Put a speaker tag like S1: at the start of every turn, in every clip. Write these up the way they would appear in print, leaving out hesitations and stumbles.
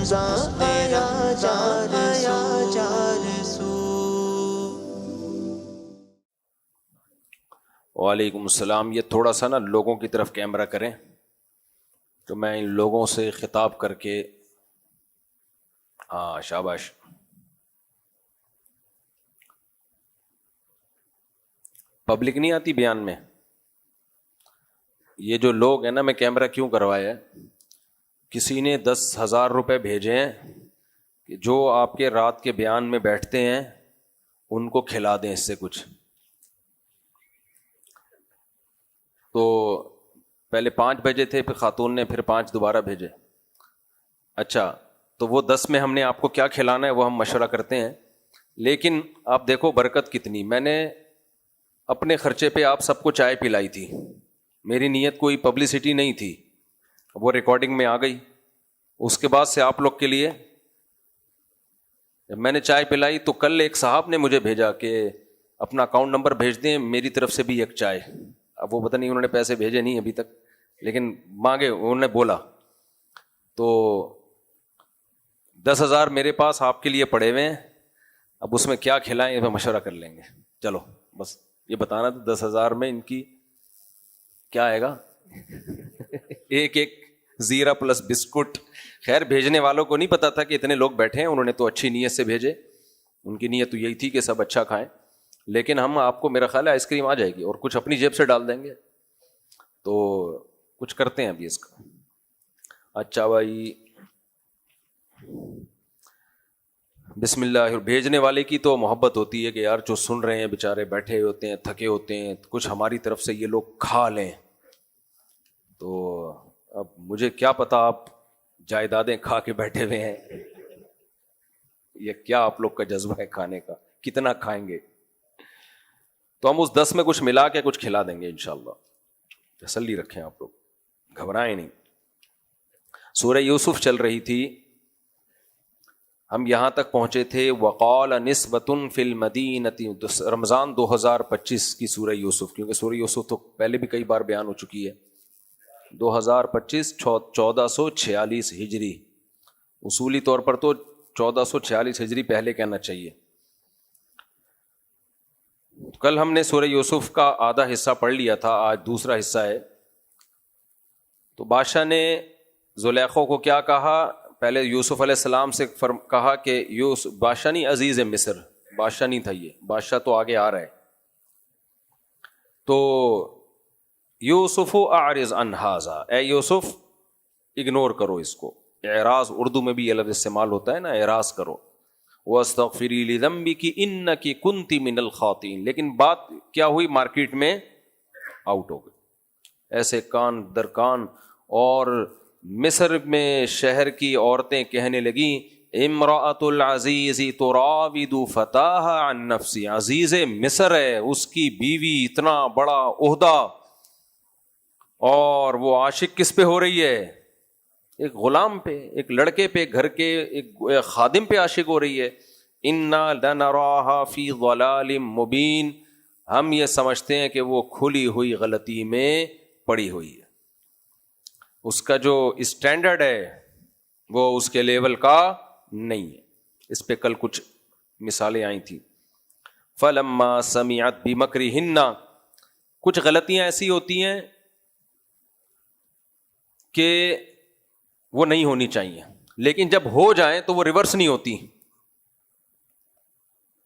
S1: آیا چار سو۔
S2: وعلیکم السلام۔ یہ تھوڑا سا نا لوگوں کی طرف کیمرہ کریں تو میں ان لوگوں سے خطاب کر کے، ہاں شاباش۔ پبلک نہیں آتی بیان میں۔ یہ جو لوگ ہیں نا، میں کیمرہ کیوں کروایا ہے، کسی نے 10,000 روپے بھیجے ہیں کہ جو آپ کے رات کے بیان میں بیٹھتے ہیں ان کو کھلا دیں اس سے کچھ۔ تو پہلے 5 بھیجے تھے، پھر خاتون نے پھر 5 دوبارہ بھیجے۔ اچھا، تو وہ 10 میں ہم نے آپ کو کیا کھلانا ہے وہ ہم مشورہ کرتے ہیں، لیکن آپ دیکھو برکت کتنی۔ میں نے اپنے خرچے پہ آپ سب کو چائے پلائی تھی، میری نیت کوئی پبلسٹی نہیں تھی، وہ ریکارڈنگ میں آ گئی۔ اس کے بعد سے آپ لوگ کے لیے جب میں نے چائے پلائی تو کل ایک صاحب نے مجھے بھیجا کہ اپنا اکاؤنٹ نمبر بھیج دیں، میری طرف سے بھی ایک چائے۔ اب وہ پتہ نہیں انہوں نے پیسے بھیجے نہیں ابھی تک، لیکن مانگے، انہوں نے بولا۔ تو 10,000 میرے پاس آپ کے لیے پڑے ہوئے ہیں، اب اس میں کیا کھلائیں یہ مشورہ کر لیں گے۔ چلو بس یہ بتانا تھا 10,000 میں ان کی کیا آئے گا ایک زیرہ پلس بسکٹ۔ خیر بھیجنے والوں کو نہیں پتا تھا کہ اتنے لوگ بیٹھے ہیں، انہوں نے تو اچھی نیت سے بھیجے، ان کی نیت تو یہی تھی کہ سب اچھا کھائیں، لیکن ہم آپ کو میرا خیال ہے آئس کریم آ جائے گی اور کچھ اپنی جیب سے ڈال دیں گے، تو کچھ کرتے ہیں ابھی اس کا۔ اچھا بھائی، بسم اللہ۔ بھیجنے والے کی تو محبت ہوتی ہے کہ یار جو سن رہے ہیں بیچارے بیٹھے ہوتے ہیں، تھکے ہوتے ہیں، کچھ ہماری طرف سے یہ لوگ کھا لیں۔ تو اب مجھے کیا پتا آپ جائیدادیں کھا کے بیٹھے ہوئے ہیں، یہ کیا آپ لوگ کا جذبہ ہے کھانے کا، کتنا کھائیں گے؟ تو ہم اس 10 میں کچھ ملا کے کچھ کھلا دیں گے انشاءاللہ، تسلی رکھیں آپ لوگ، گھبرائیں نہیں۔ سورہ یوسف چل رہی تھی، ہم یہاں تک پہنچے تھے وقال نسبۃ فی المدینۃ، رمضان 2025 کی سورہ یوسف، کیونکہ سورہ یوسف تو پہلے بھی کئی بار بیان ہو چکی ہے۔ 2025 1446 ہجری، اصولی طور پر تو 1446 ہجری پہلے کہنا چاہیے۔ کل ہم نے سورہ یوسف کا آدھا حصہ پڑھ لیا تھا، آج دوسرا حصہ ہے۔ تو بادشاہ نے زلیخا کو کیا کہا؟ پہلے یوسف علیہ السلام سے کہا کہ یوسف، بادشاہ نہیں عزیز مصر، بادشاہ نہیں تھا یہ، بادشاہ تو آگے آ رہا ہے۔ تو یوسف اعرض عن ھذا، اے یوسف اگنور کرو اس کو۔ اعراض اردو میں بھی یہ لفظ استعمال ہوتا ہے نا، اعراض کرو۔ واستغفری لذنبک انک کنت من الخاطئین، لیکن بات کیا ہوئی، مارکیٹ میں آؤٹ ہو گئی، ایسے کان در کان، اور مصر میں شہر کی عورتیں کہنے لگیں امرأۃ العزیز تراود فتاها عن نفسی، عزیز مصر ہے، اس کی بیوی اتنا بڑا عہدہ، اور وہ عاشق کس پہ ہو رہی ہے؟ ایک غلام پہ، ایک لڑکے پہ، گھر کے ایک خادم پہ عاشق ہو رہی ہے۔ انا لنراها فی ضلال مبین، ہم یہ سمجھتے ہیں کہ وہ کھلی ہوئی غلطی میں پڑی ہوئی ہے، اس کا جو اسٹینڈرڈ ہے وہ اس کے لیول کا نہیں ہے۔ اس پہ کل کچھ مثالیں آئی تھیں۔ فلما سمعت بمکرہن، کچھ غلطیاں ایسی ہوتی ہیں کہ وہ نہیں ہونی چاہیے، لیکن جب ہو جائیں تو وہ ریورس نہیں ہوتی۔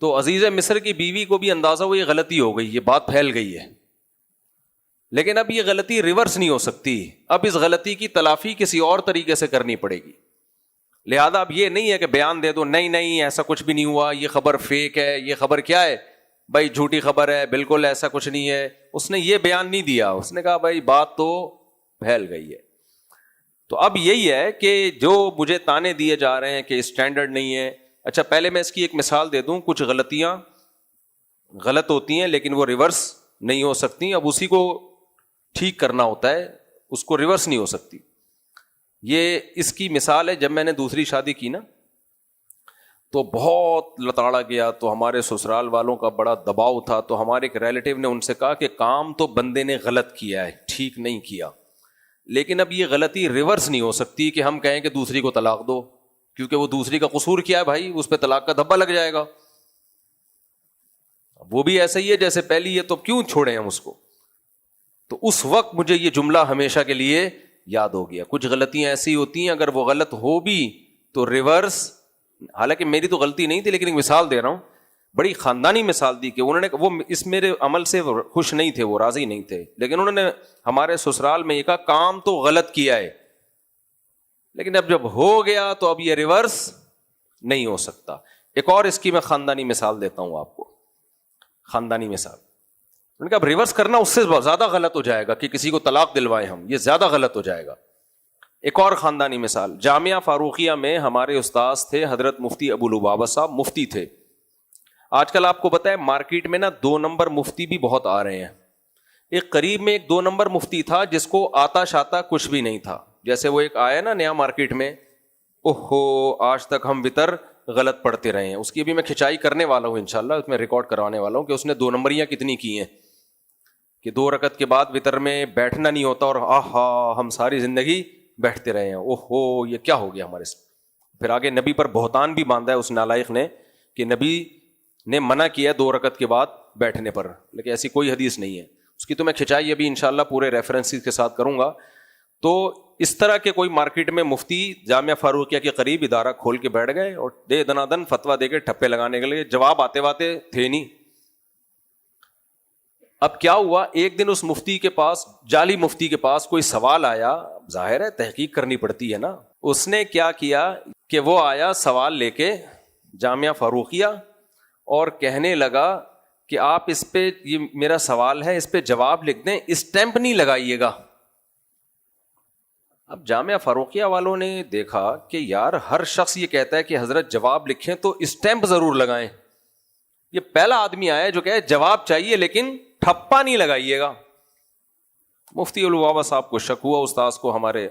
S2: تو عزیز مصر کی بیوی کو بھی اندازہ ہوا یہ غلطی ہو گئی، یہ بات پھیل گئی ہے، لیکن اب یہ غلطی ریورس نہیں ہو سکتی، اب اس غلطی کی تلافی کسی اور طریقے سے کرنی پڑے گی۔ لہذا اب یہ نہیں ہے کہ بیان دے دو نہیں نہیں ایسا کچھ بھی نہیں ہوا، یہ خبر فیک ہے، یہ خبر کیا ہے بھائی، جھوٹی خبر ہے، بالکل ایسا کچھ نہیں ہے۔ اس نے یہ بیان نہیں دیا، اس نے کہا بھائی بات تو پھیل گئی ہے۔ تو اب یہی ہے کہ جو مجھے تانے دیے جا رہے ہیں کہ اسٹینڈرڈ نہیں ہے، اچھا پہلے میں اس کی ایک مثال دے دوں۔ کچھ غلطیاں غلط ہوتی ہیں لیکن وہ ریورس نہیں ہو سکتی، اب اسی کو ٹھیک کرنا ہوتا ہے، اس کو ریورس نہیں ہو سکتی۔ یہ اس کی مثال ہے، جب میں نے دوسری شادی کی نا تو بہت لتاڑا گیا، تو ہمارے سسرال والوں کا بڑا دباؤ تھا، تو ہمارے ایک ریلیٹیو نے ان سے کہا کہ کام تو بندے نے غلط کیا ہے، ٹھیک نہیں کیا، لیکن اب یہ غلطی ریورس نہیں ہو سکتی کہ ہم کہیں کہ دوسری کو طلاق دو، کیونکہ وہ دوسری کا قصور کیا ہے بھائی, اس پہ طلاق کا دھبا لگ جائے گا. وہ بھی ایسا ہی ہے جیسے پہلی ہے, تو کیوں چھوڑیں ہم اس کو. تو اس وقت مجھے یہ جملہ ہمیشہ کے لیے یاد ہو گیا. کچھ غلطیاں ایسی ہوتی ہیں اگر وہ غلط ہو بھی تو ریورس, حالانکہ میری تو غلطی نہیں تھی لیکن ایک مثال دے رہا ہوں, بڑی خاندانی مثال دی کہ انہوں نے, وہ اس میرے عمل سے خوش نہیں تھے, وہ راضی نہیں تھے, لیکن انہوں نے ہمارے سسرال میں یہ کہا کام تو غلط کیا ہے لیکن اب جب ہو گیا تو اب یہ ریورس نہیں ہو سکتا. ایک اور اس کی میں خاندانی مثال دیتا ہوں آپ کو, خاندانی مثال. انہوں نے کہا اب ریورس کرنا اس سے زیادہ غلط ہو جائے گا کہ کسی کو طلاق دلوائیں ہم, یہ زیادہ غلط ہو جائے گا. ایک اور خاندانی مثال, جامعہ فاروقیہ میں ہمارے استاذ تھے حضرت مفتی ابو لبابہ صاحب, مفتی تھے. آج کل آپ کو پتہ ہے مارکیٹ میں نا 2 نمبر مفتی بھی بہت آ رہے ہیں. ایک قریب میں ایک 2 نمبر مفتی تھا جس کو آتا شاتا کچھ بھی نہیں تھا, جیسے وہ ایک آیا نا نیا مارکیٹ میں, اوہو آج تک ہم وطر غلط پڑھتے رہے ہیں. اس کی بھی میں کھچائی کرنے والا ہوں انشاءاللہ, اس میں ریکارڈ کروانے والا ہوں کہ اس نے 2 نمبریاں کتنی کی ہیں, کہ 2 رکعت کے بعد وطر میں بیٹھنا نہیں ہوتا اور آہا ہم ساری زندگی بیٹھتے رہے ہیں, اوہو یہ کیا ہو گیا ہمارے سے. پھر آگے نبی پر بہتان بھی باندھا ہے اس نالائق نے کہ نبی نے منع کیا 2 رکعت کے بعد بیٹھنے پر, لیکن ایسی کوئی حدیث نہیں ہے. اس کی تو میں کھچائی ابھی انشاءاللہ پورے ریفرنسز کے ساتھ کروں گا. تو اس طرح کے کوئی مارکیٹ میں مفتی جامعہ فاروقیہ کے قریب ادارہ کھول کے بیٹھ گئے اور دے دنادن فتویٰ دے کے ٹھپے لگانے کے لیے, جواب آتے واتے تھے نہیں. اب کیا ہوا, ایک دن اس مفتی کے پاس, جعلی مفتی کے پاس کوئی سوال آیا, ظاہر ہے تحقیق کرنی پڑتی ہے نا. اس نے کیا کیا کہ وہ آیا سوال لے کے جامعہ فاروقیہ اور کہنے لگا کہ آپ اس پہ, یہ میرا سوال ہے اس پہ جواب لکھ دیں, اسٹیمپ نہیں لگائیے گا. اب جامعہ فاروقیہ والوں نے دیکھا کہ یار ہر شخص یہ کہتا ہے کہ حضرت جواب لکھیں تو اسٹیمپ ضرور لگائیں, یہ پہلا آدمی آیا جو کہے جواب چاہیے لیکن ٹھپا نہیں لگائیے گا. مفتی البابا صاحب کو شک ہوا, استاذ کو ہمارے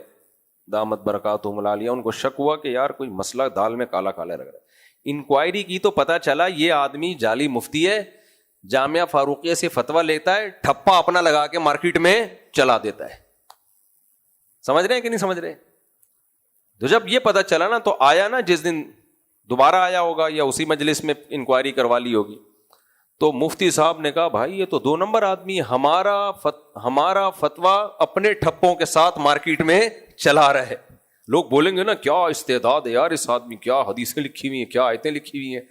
S2: دامت برکاتہم العالیہ ان کو شک ہوا کہ یار کوئی مسئلہ دال میں کالا کالا لگ رہا ہے. انکوائری کی تو پتا چلا یہ آدمی جعلی مفتی ہے, جامعہ فاروقیہ سے فتویٰ لیتا ہے, ٹھپا اپنا لگا کے مارکیٹ میں چلا دیتا ہے. سمجھ رہے ہیں کہ نہیں سمجھ رہے؟ تو جب یہ پتا چلا نا تو آیا نا, جس دن دوبارہ آیا ہوگا یا اسی مجلس میں انکوائری کروا لی ہوگی, تو مفتی صاحب نے کہا بھائی یہ تو 2 نمبر آدمی, ہمارا فتویٰ اپنے ٹھپوں کے ساتھ مارکیٹ میں چلا رہا ہے. لوگ بولیں گے نا کیا استعداد ہے یار اس آدمی, کیا حدیثیں لکھی ہوئی ہیں, کیا آیتیں لکھی ہوئی ہیں.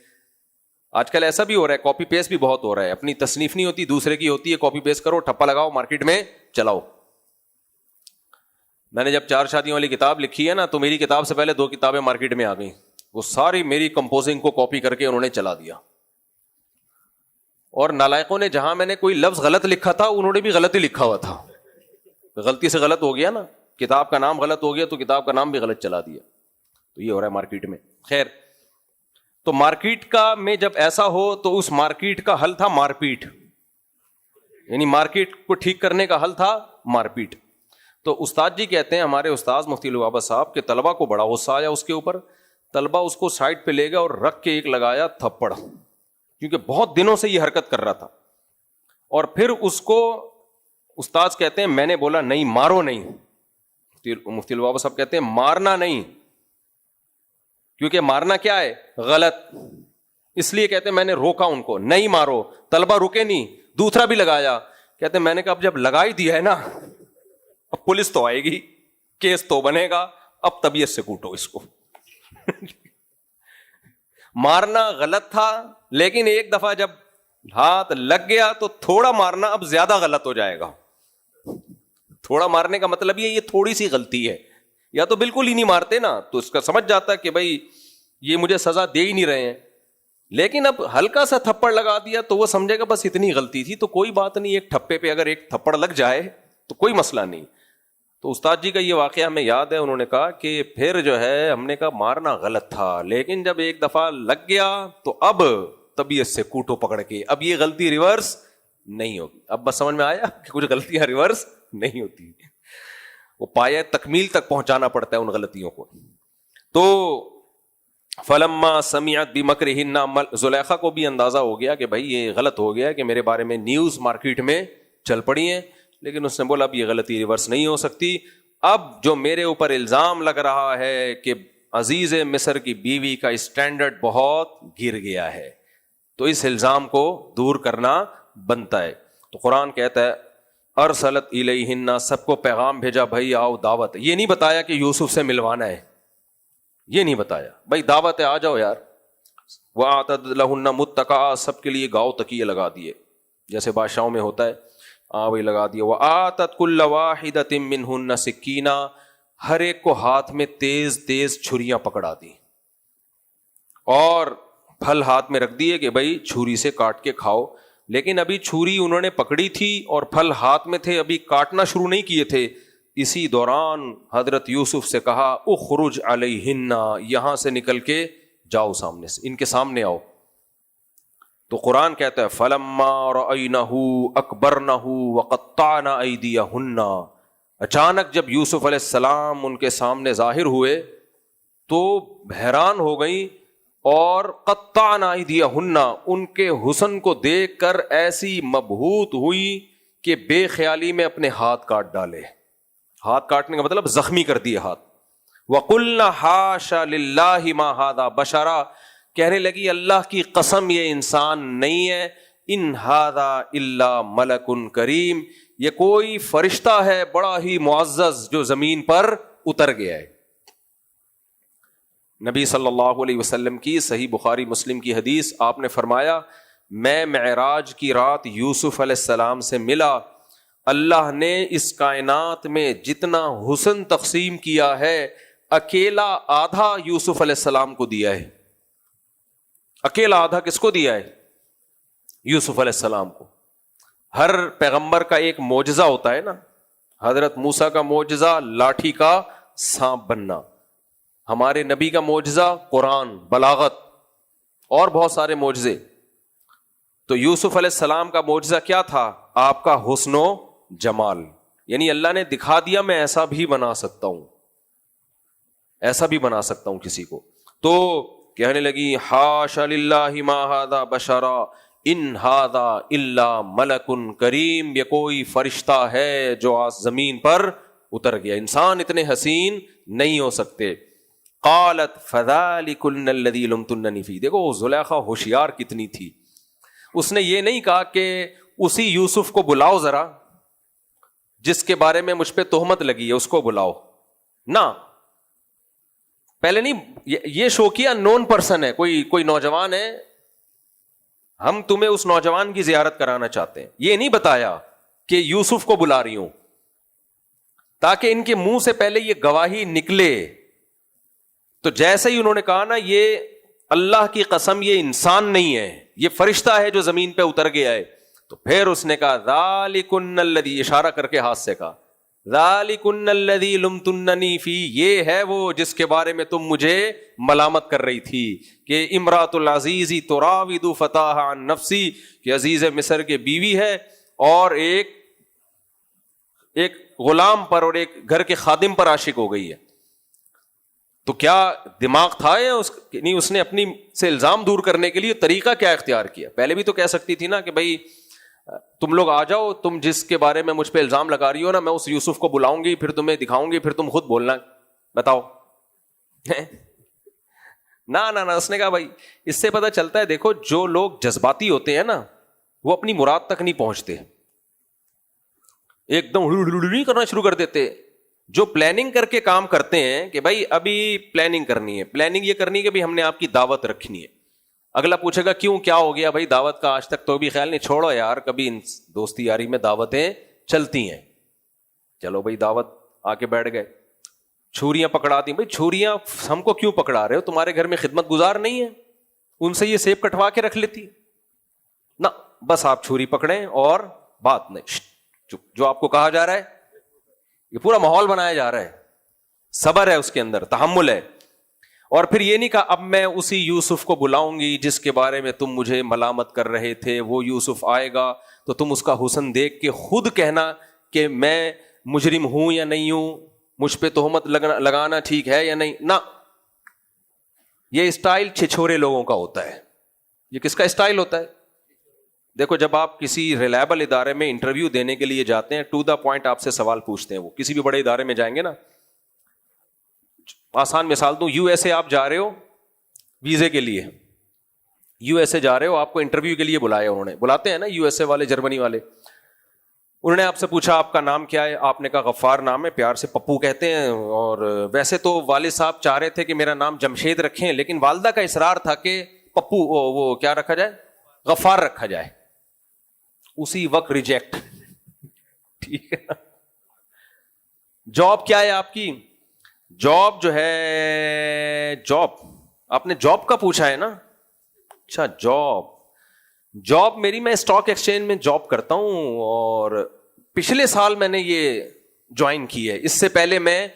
S2: آج کل ایسا بھی ہو رہا ہے, کاپی پیسٹ بھی بہت ہو رہا ہے. اپنی تصنیف نہیں ہوتی, دوسرے کی ہوتی ہے, کاپی پیسٹ کرو, ٹھپا لگاؤ, مارکیٹ میں چلاؤ. میں نے جب 4 شادیوں والی کتاب لکھی ہے نا تو میری کتاب سے پہلے 2 کتابیں مارکیٹ میں آ گئیں, وہ ساری میری کمپوزنگ کو کاپی کر کے انہوں نے چلا دیا. اور نالائقوں نے جہاں میں نے کوئی لفظ غلط لکھا تھا انہوں نے بھی غلط ہی لکھا ہوا تھا, غلطی سے غلط ہو گیا نا, کتاب کا نام غلط ہو گیا تو کتاب کا نام بھی غلط چلا دیا. تو یہ ہو رہا ہے مارکیٹ میں. خیر, تو مارکیٹ کا میں جب ایسا ہو تو اس مارکیٹ کا حل تھا مار پیٹ, یعنی مارکیٹ کو ٹھیک کرنے کا حل تھا مار پیٹ. تو استاد جی کہتے ہیں ہمارے استاذ مفتی البابا صاحب کے طلبہ کو بڑا غصہ آیا اس کے اوپر. طلبہ اس کو سائڈ پہ لے گیا اور رکھ کے ایک لگایا تھپڑ, کیونکہ بہت دنوں سے یہ حرکت کر رہا تھا. اور پھر اس کو استاذ کہتے ہیں میں نے بولا نہیں مارو نہیں. مفتی البابا صاحب کہتے ہیں مارنا نہیں, کیونکہ مارنا کیا ہے غلط, اس لیے کہتے ہیں میں نے روکا ان کو, نہیں مارو. طلبہ رکے نہیں, دوسرا بھی لگایا. کہتے ہیں میں نے کہا اب جب لگا ہی دیا ہے نا, اب پولیس تو آئے گی, کیس تو بنے گا, اب طبیعت سے کوٹو اس کو. مارنا غلط تھا لیکن ایک دفعہ جب ہاتھ لگ گیا تو تھوڑا مارنا اب زیادہ غلط ہو جائے گا. تھوڑا مارنے کا مطلب یہ تھوڑی سی غلطی ہے, یا تو بالکل ہی نہیں مارتے نا تو اس کا سمجھ جاتا کہ بھائی یہ مجھے سزا دے ہی نہیں رہے ہیں, لیکن اب ہلکا سا تھپڑ لگا دیا تو وہ سمجھے گا بس اتنی غلطی تھی تو کوئی بات نہیں, ایک ٹھپے پہ اگر ایک تھپڑ لگ جائے تو کوئی مسئلہ نہیں. تو استاد جی کا یہ واقعہ ہمیں یاد ہے, انہوں نے کہا کہ پھر جو ہے ہم نے کہا مارنا غلط تھا لیکن جب ایک دفعہ لگ گیا تو اب طبیعت سے کوٹو پکڑ کے, اب یہ غلطی ریورس نہیں ہوگی. اب بس سمجھ میں آیا کہ کچھ غلطیاں ریورس نہیں ہوتی, وہ پایا تکمیل تک پہنچانا پڑتا ہے ان غلطیوں کو. تو فلما سمعت بمکرہن, زلیخا کو بھی اندازہ ہو گیا کہ بھائی یہ غلط ہو گیا کہ میرے بارے میں نیوز مارکیٹ میں چل پڑی ہیں, لیکن اس نے بولا اب یہ غلطی ریورس نہیں ہو سکتی. اب جو میرے اوپر الزام لگ رہا ہے کہ عزیز مصر کی بیوی کا اسٹینڈرڈ بہت گر گیا ہے، تو اس الزام کو دور کرنا بنتا ہے۔ تو قرآن کہتا ہے ارسلت الیہن، سب کو پیغام بھیجا بھائی آؤ دعوت ہے۔ یہ نہیں بتایا کہ یوسف سے ملوانا ہے، یہ نہیں بتایا، بھائی دعوت ہے آ جاؤ یار۔ وَأَعْتَدْ لَهُنَّ مُتَّكَأً، سب کے لیے گاؤ تکیے لگا دیے، جیسے بادشاہوں میں ہوتا ہے، وہی لگا دیے۔ وَآتَتْ كُلَّ وَاحِدَةٍ مِّنْهُنَّ سِكِّينًا، ہر ایک کو ہاتھ میں تیز تیز چھریاں پکڑا دی، اور پھل ہاتھ میں رکھ دیے کہ بھائی چھری سے کاٹ کے کھاؤ۔ لیکن ابھی چھری انہوں نے پکڑی تھی اور پھل ہاتھ میں تھے، ابھی کاٹنا شروع نہیں کیے تھے۔ اسی دوران حضرت یوسف سے کہا اخرج علیہن، یہاں سے نکل کے جاؤ، سامنے سے ان کے سامنے آؤ۔ تو قرآن کہتا ہے فلما رأینہ اکبرنہ وقطعن ایدیہن، اچانک جب یوسف علیہ السلام ان کے سامنے ظاہر ہوئے تو حیران ہو گئی، اور قطعن ایدیہن، ان کے حسن کو دیکھ کر ایسی مبہوت ہوئی کہ بے خیالی میں اپنے ہاتھ کاٹ ڈالے۔ ہاتھ کاٹنے کا مطلب زخمی کر دیے ہاتھ۔ وَقُلْنَا حَاشَ لِلَّهِ مَا هَذَا بَشَرًا، کہنے لگی اللہ کی قسم یہ انسان نہیں ہے، ان ہذا الا ملک کریم، یہ کوئی فرشتہ ہے بڑا ہی معزز جو زمین پر اتر گیا ہے۔ نبی صلی اللہ علیہ وسلم کی صحیح بخاری مسلم کی حدیث، آپ نے فرمایا میں معراج کی رات یوسف علیہ السلام سے ملا، اللہ نے اس کائنات میں جتنا حسن تقسیم کیا ہے اکیلا آدھا یوسف علیہ السلام کو دیا ہے۔ اکیلا آدھا کس کو دیا ہے؟ یوسف علیہ السلام کو۔ ہر پیغمبر کا ایک معجزہ ہوتا ہے نا، حضرت موسیٰ کا معجزہ لاٹھی کا سانپ بننا، ہمارے نبی کا معجزہ قرآن، بلاغت، اور بہت سارے معجزے۔ تو یوسف علیہ السلام کا معجزہ کیا تھا؟ آپ کا حسن و جمال، یعنی اللہ نے دکھا دیا میں ایسا بھی بنا سکتا ہوں، ایسا بھی بنا سکتا ہوں کسی کو۔ تو کہنے لگی حاشا للہ ما ھذا بشرا ان ھذا الا ملک کریم، یہ کوئی فرشتہ ہے جو زمین پر اتر گیا، انسان اتنے حسین نہیں ہو سکتے۔ قالت فذلکن الذی لمتننی فیہ، دیکھو زلیخا ہوشیار کتنی تھی، اس نے یہ نہیں کہا کہ اسی یوسف کو بلاؤ ذرا جس کے بارے میں مجھ پہ تہمت لگی ہے، اس کو بلاؤ نہ، پہلے نہیں، یہ شوقیہ نون پرسن ہے، کوئی نوجوان ہے، ہم تمہیں اس نوجوان کی زیارت کرانا چاہتے ہیں، یہ نہیں بتایا کہ یوسف کو بلا رہی ہوں، تاکہ ان کے منہ سے پہلے یہ گواہی نکلے۔ تو جیسے ہی انہوں نے کہا نا یہ اللہ کی قسم یہ انسان نہیں ہے، یہ فرشتہ ہے جو زمین پہ اتر گیا ہے، تو پھر اس نے کہا ذالکن الذی، اشارہ کر کے ہاتھ سے کہا ذالکن الذی لمتننی فی، یہ ہے وہ جس کے بارے میں تم مجھے ملامت کر رہی تھی کہ امرات العزیز تراود فتاها عن نفسی، کہ عزیز مصر کے بیوی ہے اور ایک غلام پر اور ایک گھر کے خادم پر عاشق ہو گئی ہے۔ تو کیا دماغ تھا یا اس نے اپنی سے الزام دور کرنے کے لیے طریقہ کیا اختیار کیا؟ پہلے بھی تو کہہ سکتی تھی نا کہ بھائی تم لوگ آ جاؤ، تم جس کے بارے میں مجھ پہ الزام لگا رہی ہو نا، میں اس یوسف کو بلاؤں گی، پھر تمہیں دکھاؤں گی، پھر تم خود بولنا، بتاؤ۔ نہ اس نے کہا بھائی اس سے پتہ چلتا ہے، دیکھو جو لوگ جذباتی ہوتے ہیں نا وہ اپنی مراد تک نہیں پہنچتے، ایک دم نہیں کرنا شروع کر دیتے۔ جو پلاننگ کر کے کام کرتے ہیں کہ بھائی ابھی پلاننگ کرنی ہے، پلاننگ یہ کرنی ہے کہ بھائی ہم نے آپ کی دعوت رکھنی ہے، اگلا پوچھے گا کیوں، کیا ہو گیا؟ بھائی دعوت کا آج تک تو بھی خیال نہیں، چھوڑو یار، کبھی دوستی یاری میں دعوتیں چلتی ہیں، چلو بھائی دعوت آ کے بیٹھ گئے، چھریاں پکڑا دی، بھائی چھریاں ہم کو کیوں پکڑا رہے ہو؟ تمہارے گھر میں خدمت گزار نہیں ہے، ان سے یہ سیب کٹوا کے رکھ لیتی نہ، بس آپ چھری پکڑیں اور بات نہیں، چپ، جو آپ کو کہا جا رہا ہے، یہ پورا ماحول بنایا جا رہا ہے، صبر ہے اس کے اندر، تحمل ہے۔ اور پھر یہ نہیں کہا اب میں اسی یوسف کو بلاؤں گی جس کے بارے میں تم مجھے ملامت کر رہے تھے، وہ یوسف آئے گا تو تم اس کا حسن دیکھ کے خود کہنا کہ میں مجرم ہوں یا نہیں ہوں، مجھ پہ تہمت لگانا ٹھیک ہے یا نہیں، نہ، یہ اسٹائل چھچورے لوگوں کا ہوتا ہے۔ یہ کس کا اسٹائل ہوتا ہے؟ دیکھو جب آپ کسی ریلائبل ادارے میں انٹرویو دینے کے لیے جاتے ہیں، ٹو دا پوائنٹ آپ سے سوال پوچھتے ہیں، وہ کسی بھی بڑے ادارے میں جائیں گے نا، آسان مثال دوں, یو ایس اے آپ جا رہے ہو ویزے کے لیے, یو ایس اے جا رہے ہو, آپ کو انٹرویو کے لیے بلایا, انہوں نے بلاتے ہیں نا یو ایس اے والے, جرمنی والے, انہوں نے آپ سے پوچھا آپ کا نام کیا ہے, آپ نے کہا غفار نام ہے, پیار سے پپو کہتے ہیں, اور ویسے تو والد صاحب چاہ رہے تھے کہ میرا نام جمشید رکھیں, لیکن والدہ کا اصرار تھا کہ پپو وہ کیا رکھا جائے, غفار رکھا جائے, اسی وقت ریجیکٹ. ٹھیک ہے نا. جاب کیا ہے آپ کی, جاب جو ہے, جاب آپ نے جاب کا پوچھا ہے نا, اچھا جاب میری, میں اسٹاک ایکسچینج میں جاب کرتا ہوں, اور پچھلے سال میں نے یہ جوائن کی ہے, اس سے پہلے میں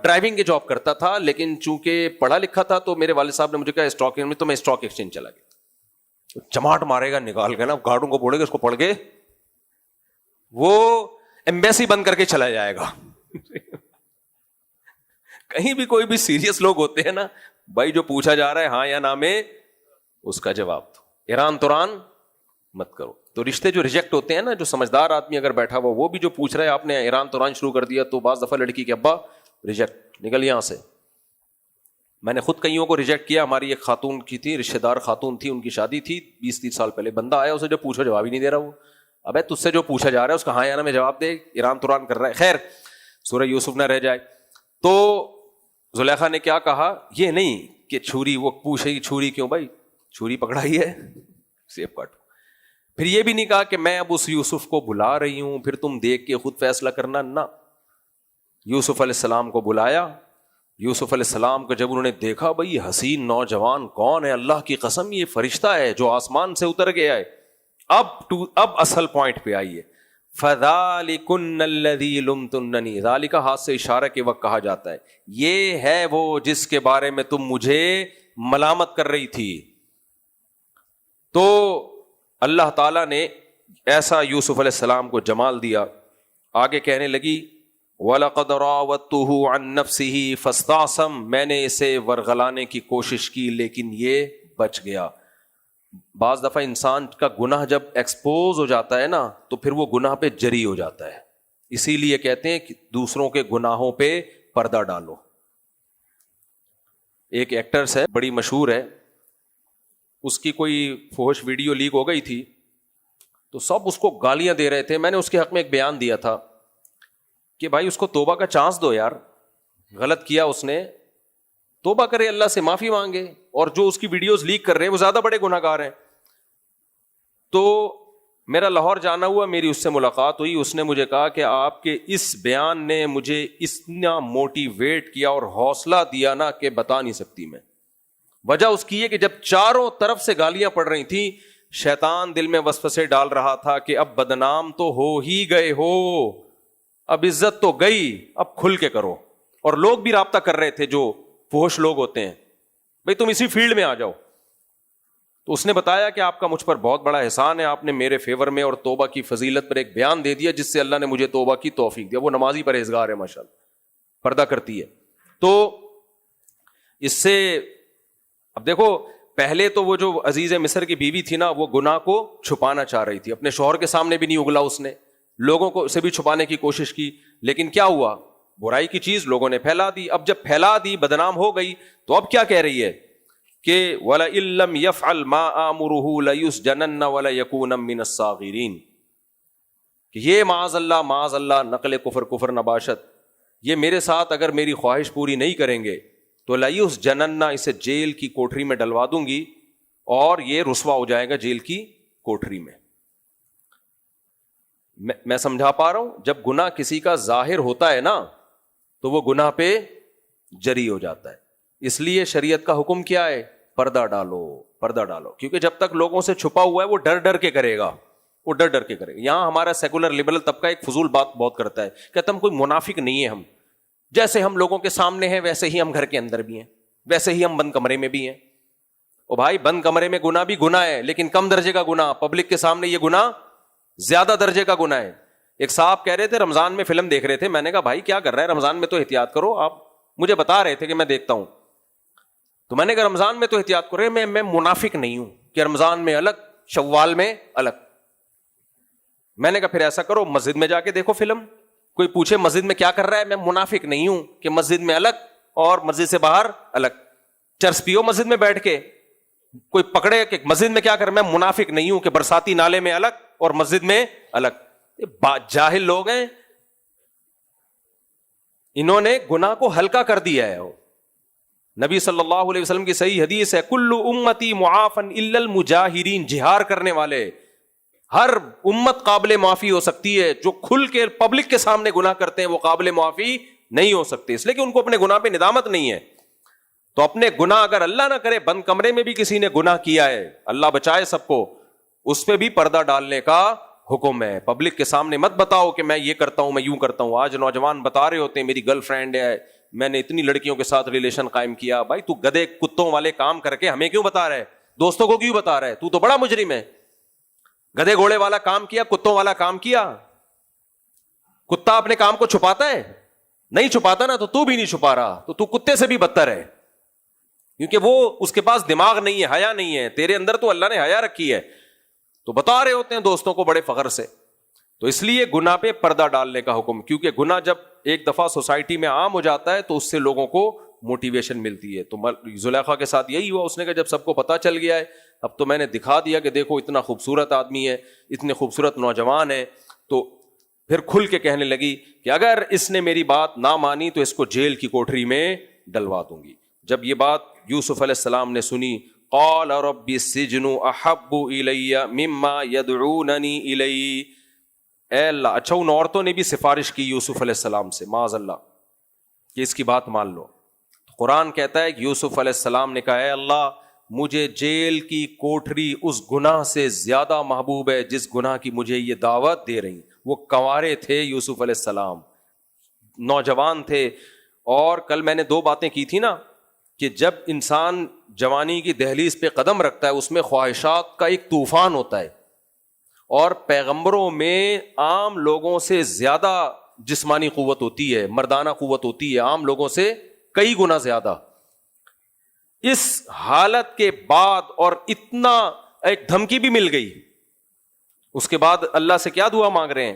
S2: ڈرائیونگ کی جاب کرتا تھا, لیکن چونکہ پڑھا لکھا تھا تو میرے والد صاحب نے مجھے کہا اسٹاک میں, تو میں اسٹاک ایکسچینج چلا گیا. چماٹ مارے گا نکال کے نا, گارڈوں کو بولے گا اس کو پڑھ کے, وہ ایمبیسی بند کر کے چلا جائے گا. کہیں بھی کوئی بھی سیریس لوگ ہوتے ہیں نا بھائی, جو پوچھا جا رہا ہے ہاں یا نہ میں اس کا جواب دو, ایران توران مت کرو. تو رشتے جو ریجیکٹ ہوتے ہیں نا, جو سمجھدار آدمی اگر بیٹھا ہوا وہ بھی جو پوچھ رہا ہے, آپ نے ایران توران شروع کر دیا, تو بعض دفعہ لڑکی کے ابا ریجیکٹ, نکل یہاں سے. میں نے خود کئیوں کو ریجیکٹ کیا. ہماری ایک خاتون کی تھی, رشتے دار خاتون تھی, ان کی شادی تھی 20-30 سال پہلے, بندہ آیا, اسے جو پوچھو جواب ہی نہیں دے رہا, وہ ابے تجھ سے جو پوچھا جا رہا ہے اس کا ہاں یا نہ میں جواب دے, ایران توران کر رہا ہے. خیر, سورہ یوسف نہ رہ جائے. تو زلیخا نے کیا کہا, یہ نہیں کہ چھری, وہ پوچھے گی چھری کیوں بھائی, چھری پکڑائی ہے سیب کاٹو. پھر یہ بھی نہیں کہا کہ میں اب اس یوسف کو بلا رہی ہوں, پھر تم دیکھ کے خود فیصلہ کرنا, نہ. یوسف علیہ السلام کو بلایا. یوسف علیہ السلام کو جب انہوں نے دیکھا, بھائی یہ حسین نوجوان کون ہے, اللہ کی قسم یہ فرشتہ ہے جو آسمان سے اتر گیا ہے. اب اصل پوائنٹ پہ آئیے. فَذَلِكُنَّ الَّذِي لُمْتُنَّنِي, ذَلِكَ ہاتھ سے اشارہ کے وقت کہا جاتا ہے, یہ ہے وہ جس کے بارے میں تم مجھے ملامت کر رہی تھی. تو اللہ تعالیٰ نے ایسا یوسف علیہ السلام کو جمال دیا. آگے کہنے لگی وَلَقَدْ رَاوَدتُّهُ عَن نَفْسِهِ فَاسْتَعْصَمَ, میں نے اسے ورغلانے کی کوشش کی لیکن یہ بچ گیا. بعض دفعہ انسان کا گناہ جب ایکسپوز ہو جاتا ہے نا, تو پھر وہ گناہ پہ جری ہو جاتا ہے. اسی لیے کہتے ہیں کہ دوسروں کے گناہوں پہ پردہ ڈالو. ایک ایکٹرس ہے, بڑی مشہور ہے, اس کی کوئی فحش ویڈیو لیک ہو گئی تھی, تو سب اس کو گالیاں دے رہے تھے. میں نے اس کے حق میں ایک بیان دیا تھا کہ بھائی اس کو توبہ کا چانس دو یار, غلط کیا اس نے, توبہ کرے, اللہ سے معافی مانگے, اور جو اس کی ویڈیوز لیک کر رہے ہیں وہ زیادہ بڑے گناہ گار ہیں. تو میرا لاہور جانا ہوا, میری اس سے ملاقات ہوئی, اس نے مجھے کہا کہ آپ کے اس بیان نے مجھے اتنا موٹیویٹ کیا اور حوصلہ دیا نا کہ بتا نہیں سکتی میں. وجہ اس کی ہے کہ جب چاروں طرف سے گالیاں پڑ رہی تھیں, شیطان دل میں وسوسے ڈال رہا تھا کہ اب بدنام تو ہو ہی گئے ہو, اب عزت تو گئی, اب کھل کے کرو. اور لوگ بھی رابطہ کر رہے تھے جو فحش لوگ ہوتے ہیں, بھئی تم اسی فیلڈ میں آ جاؤ. تو اس نے بتایا کہ آپ کا مجھ پر بہت بڑا احسان ہے, آپ نے میرے فیور میں اور توبہ کی فضیلت پر ایک بیان دے دیا جس سے اللہ نے مجھے توبہ کی توفیق دیا. وہ نمازی پرہیزگار ہے ماشاءاللہ, پردہ کرتی ہے. تو اس سے اب دیکھو, پہلے تو وہ جو عزیز مصر کی بیوی تھی نا, وہ گناہ کو چھپانا چاہ رہی تھی, اپنے شوہر کے سامنے بھی نہیں اگلا اس نے, لوگوں کو سے بھی چھپانے کی کوشش کی, لیکن کیا ہوا, برائی کی چیز لوگوں نے پھیلا دی. اب جب پھیلا دی, بدنام ہو گئی, تو اب کیا کہہ رہی ہے کہ وَلَئِن لَّمْ يَفْعَلْ مَا آمُرُهُ لَيُسْجَنَنَّ وَلَيَكُونًا مِّنَ الصَّاغِرِينَ, کہ یہ معاذ اللہ نقل کفر نباشت, یہ میرے ساتھ اگر میری خواہش پوری نہیں کریں گے تو لَيُسْجَنَنَّ, اسے جیل کی کوٹری میں ڈلوا دوں گی, اور یہ رسوا ہو جائے گا جیل کی کوٹری میں. میں سمجھا پا رہا ہوں, جب گناہ کسی کا ظاہر ہوتا ہے نا تو وہ گناہ پہ جری ہو جاتا ہے. اس لیے شریعت کا حکم کیا ہے, پردہ ڈالو, پردہ ڈالو, کیونکہ جب تک لوگوں سے چھپا ہوا ہے وہ ڈر ڈر کے کرے گا, وہ ڈر ڈر کے کرے گا. یہاں ہمارا سیکولر لبرل طبقہ ایک فضول بات بہت کرتا ہے, کہتا ہم کوئی منافق نہیں ہے, ہم جیسے ہم لوگوں کے سامنے ہیں ویسے ہی ہم گھر کے اندر بھی ہیں, ویسے ہی ہم بند کمرے میں بھی ہیں. او بھائی, بند کمرے میں گناہ بھی گناہ ہے, لیکن کم درجے کا گناہ, پبلک کے سامنے یہ گناہ زیادہ درجے کا گناہ ہے. ایک صاحب کہہ رہے تھے رمضان میں فلم دیکھ رہے تھے, میں نے کہا بھائی کیا کر رہا ہے, رمضان میں تو احتیاط کرو. آپ مجھے بتا رہے تھے کہ میں دیکھتا ہوں, تو میں نے کہا رمضان میں تو احتیاط کرو. میں منافق نہیں ہوں کہ رمضان میں الگ شوال میں الگ. میں نے کہا پھر ایسا کرو, مسجد میں جا کے دیکھو فلم, کوئی پوچھے مسجد میں کیا کر رہا ہے, میں منافق نہیں ہوں کہ مسجد میں الگ اور مسجد سے باہر الگ. چرس پیو مسجد میں بیٹھ کے, کوئی پکڑے کہ مسجد میں کیا کر, میں منافق نہیں ہوں کہ برساتی نالے میں الگ اور مسجد میں الگ. جاہل لوگ ہیں, انہوں نے گناہ کو ہلکا کر دیا ہے. نبی صلی اللہ علیہ وسلم کی صحیح حدیث ہے, کل امتی معافن الا المجاہرین, جہار کرنے والے ہر امت قابل معافی ہو سکتی ہے, جو کھل کے پبلک کے سامنے گناہ کرتے ہیں وہ قابل معافی نہیں ہو سکتے, اس لیے کہ ان کو اپنے گناہ پہ ندامت نہیں ہے. تو اپنے گناہ اگر اللہ نہ کرے, بند کمرے میں بھی کسی نے گناہ کیا ہے, اللہ بچائے سب کو, اس پہ بھی پردہ ڈالنے کا حکم ہے. پبلک کے سامنے مت بتاؤ کہ میں یہ کرتا ہوں, میں یوں کرتا ہوں. آج نوجوان بتا رہے ہوتے ہیں میری گرل فرینڈ ہے, میں نے اتنی لڑکیوں کے ساتھ ریلیشن قائم کیا. بھائی تو گدے کتوں والے کام کر کے ہمیں کیوں بتا رہا ہے, دوستوں کو کیوں بتا رہا ہے؟ تو بڑا مجرم ہے. گدے گھوڑے والا کام کیا, کتوں والا کام کیا. کتا اپنے کام کو چھپاتا ہے؟ نہیں چھپاتا نا, تو بھی نہیں چھپا رہا, تو کتے سے بھی بدتر ہے, کیونکہ وہ اس کے پاس دماغ نہیں ہے, حیا نہیں ہے. تیرے اندر تو اللہ نے حیا رکھی ہے, تو بتا رہے ہوتے ہیں دوستوں کو بڑے فخر سے. تو اس لیے گناہ پہ پردہ ڈالنے کا حکم, کیونکہ گناہ جب ایک دفعہ سوسائٹی میں عام ہو جاتا ہے تو اس سے لوگوں کو موٹیویشن ملتی ہے. تو زلیخا کے ساتھ یہی ہوا, اس نے کہا جب سب کو پتا چل گیا ہے, اب تو میں نے دکھا دیا کہ دیکھو اتنا خوبصورت آدمی ہے, اتنے خوبصورت نوجوان ہے, تو پھر کھل کے کہنے لگی کہ اگر اس نے میری بات نہ مانی تو اس کو جیل کی کوٹری میں ڈلوا دوں گی. جب یہ بات یوسف علیہ السلام نے سنی, قال رب السجن احب الی مما یدعوننی الی, اے اللہ. اچھا, ان عورتوں نے بھی سفارش کی یوسف علیہ السلام سے, معاذ اللہ, کہ اس کی بات مان لو. قرآن کہتا ہے کہ یوسف علیہ السلام نے کہا, اے اللہ مجھے جیل کی کوٹری اس گناہ سے زیادہ محبوب ہے جس گناہ کی مجھے یہ دعوت دے رہی. وہ کنوارے تھے یوسف علیہ السلام, نوجوان تھے. اور کل میں نے 2 باتیں کی تھی نا, کہ جب انسان جوانی کی دہلیز پہ قدم رکھتا ہے اس میں خواہشات کا ایک طوفان ہوتا ہے, اور پیغمبروں میں عام لوگوں سے زیادہ جسمانی قوت ہوتی ہے, مردانہ قوت ہوتی ہے, عام لوگوں سے کئی گنا زیادہ. اس حالت کے بعد اور اتنا ایک دھمکی بھی مل گئی, اس کے بعد اللہ سے کیا دعا مانگ رہے ہیں,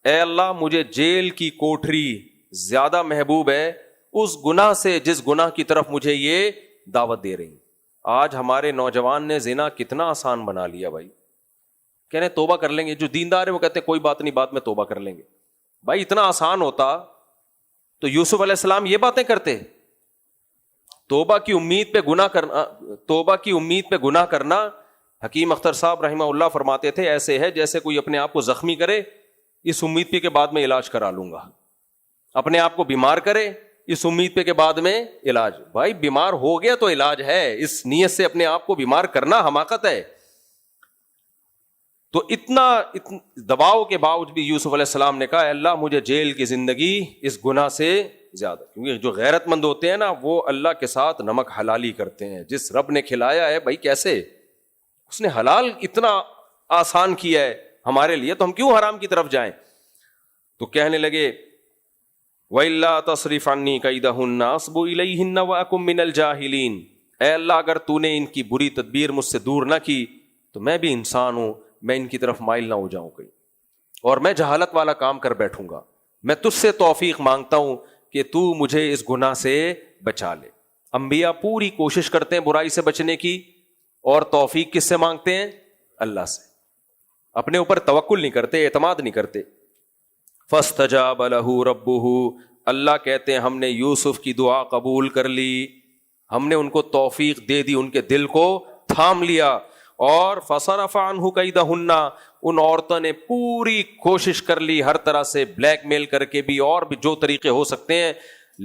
S2: اے اللہ مجھے جیل کی کوٹری زیادہ محبوب ہے اس گناہ سے جس گناہ کی طرف مجھے یہ دعوت دے رہی. آج ہمارے نوجوان نے زنا کتنا آسان بنا لیا بھائی, کہنے توبہ کر لیں گے. جو دیندار ہے وہ کہتے ہیں کوئی بات نہیں, بات میں توبہ کر لیں گے. بھائی اتنا آسان ہوتا تو یوسف علیہ السلام یہ باتیں کرتے. توبہ کی امید پہ گناہ کرنا, توبہ کی امید پہ گناہ کرنا, حکیم اختر صاحب رحمہ اللہ فرماتے تھے ایسے ہے جیسے کوئی اپنے آپ کو زخمی کرے, اس امید پہ کہ بعد میں علاج کرا لوں گا. اپنے آپ کو بیمار کرے اس امید پہ کہ بعد میں علاج. بھائی بیمار ہو گیا تو علاج ہے, اس نیت سے اپنے آپ کو بیمار کرنا حماقت ہے. تو اتنا دباؤ کے باوجود بھی یوسف علیہ السلام نے کہا, اے اللہ مجھے جیل کی زندگی اس گناہ سے زیادہ, کیونکہ جو غیرت مند ہوتے ہیں نا وہ اللہ کے ساتھ نمک حلالی کرتے ہیں. جس رب نے کھلایا ہے بھائی, کیسے اس نے حلال اتنا آسان کیا ہے ہمارے لیے, تو ہم کیوں حرام کی طرف جائیں. تو کہنے لگے وَإِلَّا تَصْرِفْ عَنِّي كَيْدَهُنَّ أَصْبُ إِلَيْهِنَّ وَأَكُن مِّنَ الْجَاهِلِينَ. اے اللہ اگر تو نے ان کی بری تدبیر مجھ سے دور نہ کی تو میں بھی انسان ہوں, میں ان کی طرف مائل نہ ہو جاؤں کہیں, اور میں جہالت والا کام کر بیٹھوں گا. میں تجھ سے توفیق مانگتا ہوں کہ تو مجھے اس گناہ سے بچا لے. انبیاء پوری کوشش کرتے ہیں برائی سے بچنے کی, اور توفیق کس سے مانگتے ہیں؟ اللہ سے. اپنے اوپر توکل نہیں کرتے, اعتماد نہیں کرتے. فَاسْتَجَابَ لَهُ رَبُّهُ, اللہ کہتے ہیں ہم نے یوسف کی دعا قبول کر لی, ہم نے ان کو توفیق دے دی, ان کے دل کو تھام لیا. اور فَصَرَفَ عَنْهُ كَيْدَهُنَّ, ان عورتوں نے پوری کوشش کر لی ہر طرح سے, بلیک میل کر کے بھی اور بھی جو طریقے ہو سکتے ہیں,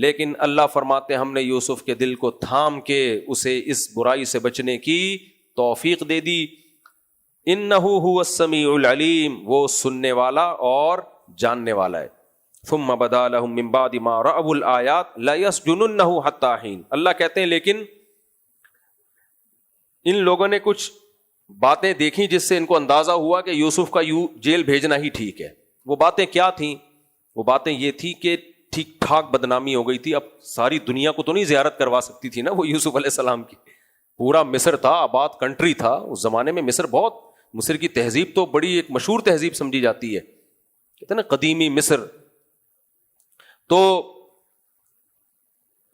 S2: لیکن اللہ فرماتے ہیں ہم نے یوسف کے دل کو تھام کے اسے اس برائی سے بچنے کی توفیق دے دی. إِنَّهُ هُوَ السَّمِيعُ الْعَلِيمُ, وہ سننے والا اور جاننے والا ہے. ثُمَّ بَدَا لَهُم مِّن بَعْدِ مَا رَأَوُا الْآيَاتِ لَيَسْجُنُنَّهُ حَتَّىٰ حِينٍ. اللہ کہتے ہیں لیکن ان لوگوں نے کچھ باتیں دیکھی جس سے ان کو اندازہ ہوا کہ یوسف کا جیل بھیجنا ہی ٹھیک ہے. وہ باتیں کیا تھیں؟ وہ باتیں یہ تھی کہ ٹھیک ٹھاک بدنامی ہو گئی تھی. اب ساری دنیا کو تو نہیں زیارت کروا سکتی تھی نا وہ یوسف علیہ السلام کی. پورا مصر تھا, آباد کنٹری تھا اس زمانے میں. مصر کی تہذیب تو بڑی ایک مشہور تہذیب سمجھی جاتی ہے, کہتے ہیں نا قدیمی مصر, تو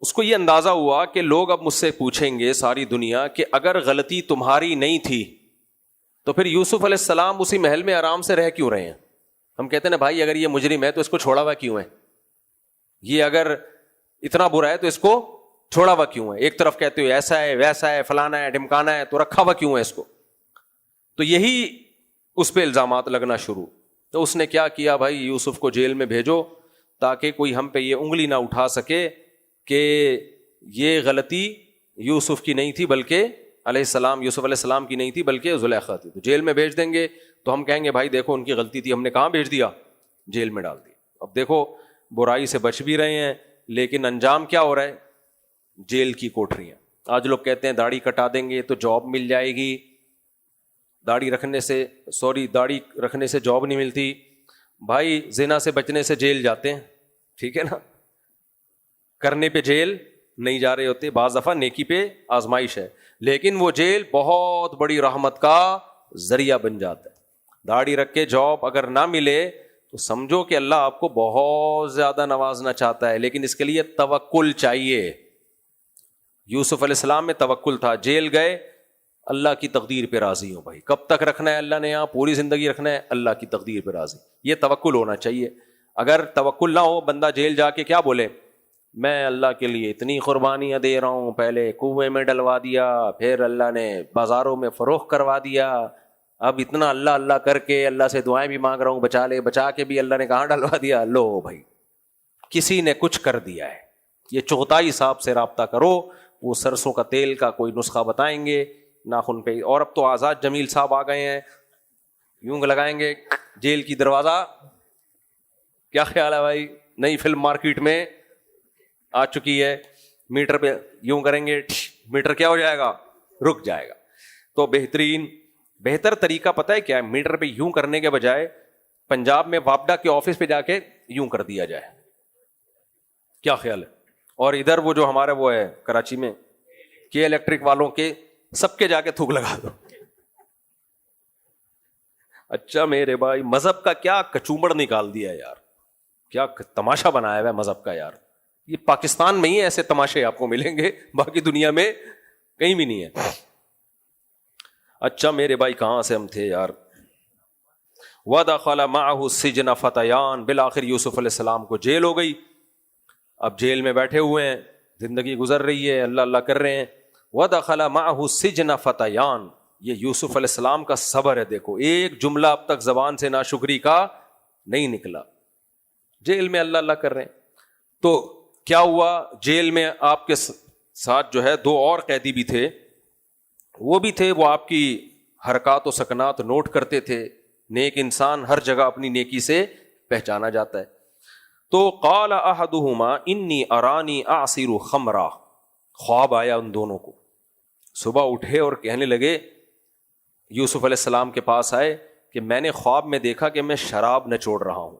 S2: اس کو یہ اندازہ ہوا کہ لوگ اب مجھ سے پوچھیں گے ساری دنیا کہ اگر غلطی تمہاری نہیں تھی تو پھر یوسف علیہ السلام اسی محل میں آرام سے رہ کیوں رہے ہیں؟ ہم کہتے ہیں نا بھائی اگر یہ مجرم ہے تو اس کو چھوڑا ہوا کیوں ہے، یہ اگر اتنا برا ہے تو اس کو چھوڑا ہوا کیوں ہے؟ ایک طرف کہتے ہو ایسا ہے ویسا ہے فلانا ہے ڈمکانا ہے، تو رکھا ہوا کیوں ہے اس کو؟ تو یہی اس پہ الزامات لگنا شروع. تو اس نے کیا کیا بھائی، یوسف کو جیل میں بھیجو تاکہ کوئی ہم پہ یہ انگلی نہ اٹھا سکے کہ یہ غلطی یوسف کی نہیں تھی بلکہ یوسف علیہ السلام کی نہیں تھی بلکہ زلیخا تھی. تو جیل میں بھیج دیں گے تو ہم کہیں گے بھائی دیکھو ان کی غلطی تھی، ہم نے کہاں بھیج دیا؟ جیل میں ڈال دیا. اب دیکھو برائی سے بچ بھی رہے ہیں لیکن انجام کیا ہو رہا ہے؟ جیل کی کوٹریاں. آج لوگ کہتے ہیں داڑھی کٹا دیں گے تو جاب مل جائے گی، داڑھی رکھنے سے جاب نہیں ملتی. بھائی زنا سے بچنے سے جیل جاتے ہیں، ٹھیک ہے نا، کرنے پہ جیل نہیں جا رہے ہوتے. بعض دفعہ نیکی پہ آزمائش ہے لیکن وہ جیل بہت بڑی رحمت کا ذریعہ بن جاتا ہے. داڑھی رکھ کے جاب اگر نہ ملے تو سمجھو کہ اللہ آپ کو بہت زیادہ نوازنا چاہتا ہے، لیکن اس کے لیے توکل چاہیے. یوسف علیہ السلام میں توکل تھا، جیل گئے، اللہ کی تقدیر پہ راضی ہوں. بھائی کب تک رکھنا ہے اللہ نے یہاں؟ پوری زندگی رکھنا ہے، اللہ کی تقدیر پہ راضی. یہ توکل ہونا چاہیے. اگر توکل نہ ہو، بندہ جیل جا کے کیا بولے، میں اللہ کے لیے اتنی قربانیاں دے رہا ہوں، پہلے کنویں میں ڈلوا دیا، پھر اللہ نے بازاروں میں فروخت کروا دیا، اب اتنا اللہ اللہ کر کے اللہ سے دعائیں بھی مانگ رہا ہوں بچا لے، بچا کے بھی اللہ نے کہاں ڈلوا دیا. لو بھائی کسی نے کچھ کر دیا ہے. یہ چغتائی صاحب سے رابطہ کرو، وہ سرسوں کا تیل کا کوئی نسخہ بتائیں گے ناخن پہ. اور اب تو آزاد جمیل صاحب آ گئے ہیں، یوں لگائیں گے جیل کی دروازہ. کیا خیال ہے بھائی؟ نئی فلم مارکیٹ میں آ چکی ہے، میٹر پہ یوں کریں گے، میٹر کیا ہو جائے گا؟ رک جائے گا. تو بہتر طریقہ پتہ ہے کیا ہے؟ میٹر پہ یوں کرنے کے بجائے پنجاب میں واپڈا کے آفس پہ جا کے یوں کر دیا جائے. کیا خیال ہے؟ اور ادھر وہ جو ہمارا وہ ہے کراچی میں کے الیکٹرک والوں کے سب کے جا کے تھوک لگا دو. اچھا میرے بھائی مذہب کا کیا کچومڑ نکال دیا یار، کیا تماشا بنایا ہوا ہے مذہب کا یار. یہ پاکستان میں ہی ایسے تماشے آپ کو ملیں گے، باقی دنیا میں کہیں بھی نہیں ہے. اچھا میرے بھائی کہاں سے ہم تھے یار؟ وَدَخَلَ مَعَهُ السِّجْنَ فَتَيَانِ، بالآخر یوسف علیہ السلام کو جیل ہو گئی. اب جیل میں بیٹھے ہوئے ہیں، زندگی گزر رہی ہے، اللہ اللہ کر رہے ہیں. وَدَخَلَ مَعَهُ السِّجْنَ فَتَيَانِ، یہ یوسف علیہ السلام کا صبر ہے. دیکھو ایک جملہ اب تک زبان سے ناشکری کا نہیں نکلا، جیل میں اللہ اللہ کر رہے ہیں. تو کیا ہوا؟ جیل میں آپ کے ساتھ جو ہے دو اور قیدی بھی تھے، وہ بھی تھے، وہ آپ کی حرکات و سکنات نوٹ کرتے تھے. نیک انسان ہر جگہ اپنی نیکی سے پہچانا جاتا ہے. تو قال احدہما انی ارانی اعصر خمرا، خواب آیا ان دونوں کو. صبح اٹھے اور کہنے لگے، یوسف علیہ السلام کے پاس آئے کہ میں نے خواب میں دیکھا کہ میں شراب نچوڑ رہا ہوں.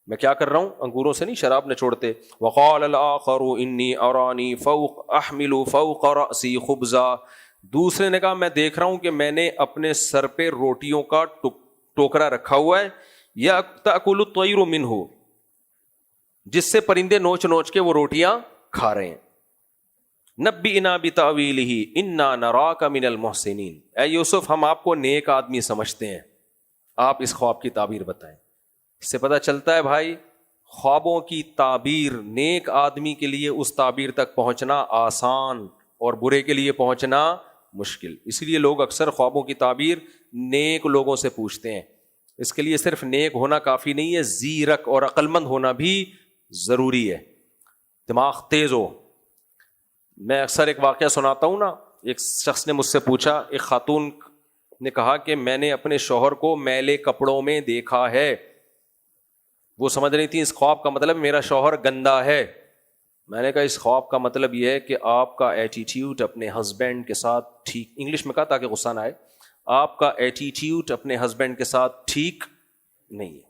S2: میں کیا کر رہا ہوں؟ انگوروں سے نہیں، شراب نچوڑتے. وقال الاخر انی ارانی احمل فوق رأسی خبزا، دوسرے نے کہا میں دیکھ رہا ہوں کہ میں نے اپنے سر پہ روٹیوں کا ٹوکرا رکھا ہوا ہے، یا تأکل الطیر منہ، جس سے پرندے نوچ نوچ کے وہ روٹیاں کھا رہے ہیں. نبئنا بتأویلہ انا نراک من المحسنین، اے یوسف ہم آپ کو نیک آدمی سمجھتے ہیں، آپ اس خواب کی تعبیر بتائیں. اس سے پتہ چلتا ہے بھائی خوابوں کی تعبیر نیک آدمی کے لیے اس تعبیر تک پہنچنا آسان اور برے کے لیے پہنچنا مشکل. اس لیے لوگ اکثر خوابوں کی تعبیر نیک لوگوں سے پوچھتے ہیں. اس کے لیے صرف نیک ہونا کافی نہیں ہے، زیرک اور عقل مند ہونا بھی ضروری ہے، دماغ تیز ہو. میں اکثر ایک واقعہ سناتا ہوں نا. ایک شخص نے مجھ سے پوچھا، ایک خاتون نے کہا کہ میں نے اپنے شوہر کو میلے کپڑوں میں دیکھا ہے. وہ سمجھ رہی تھی اس خواب کا مطلب میرا شوہر گندا ہے. میں نے کہا اس خواب کا مطلب یہ ہے کہ آپ کا ایٹیٹیوڈ اپنے ہسبینڈ کے ساتھ ٹھیک، انگلش میں کہا تاکہ غصہ نہ آئے، آپ کا ایٹیٹیوڈ اپنے ہسبینڈ کے ساتھ ٹھیک نہیں ہے.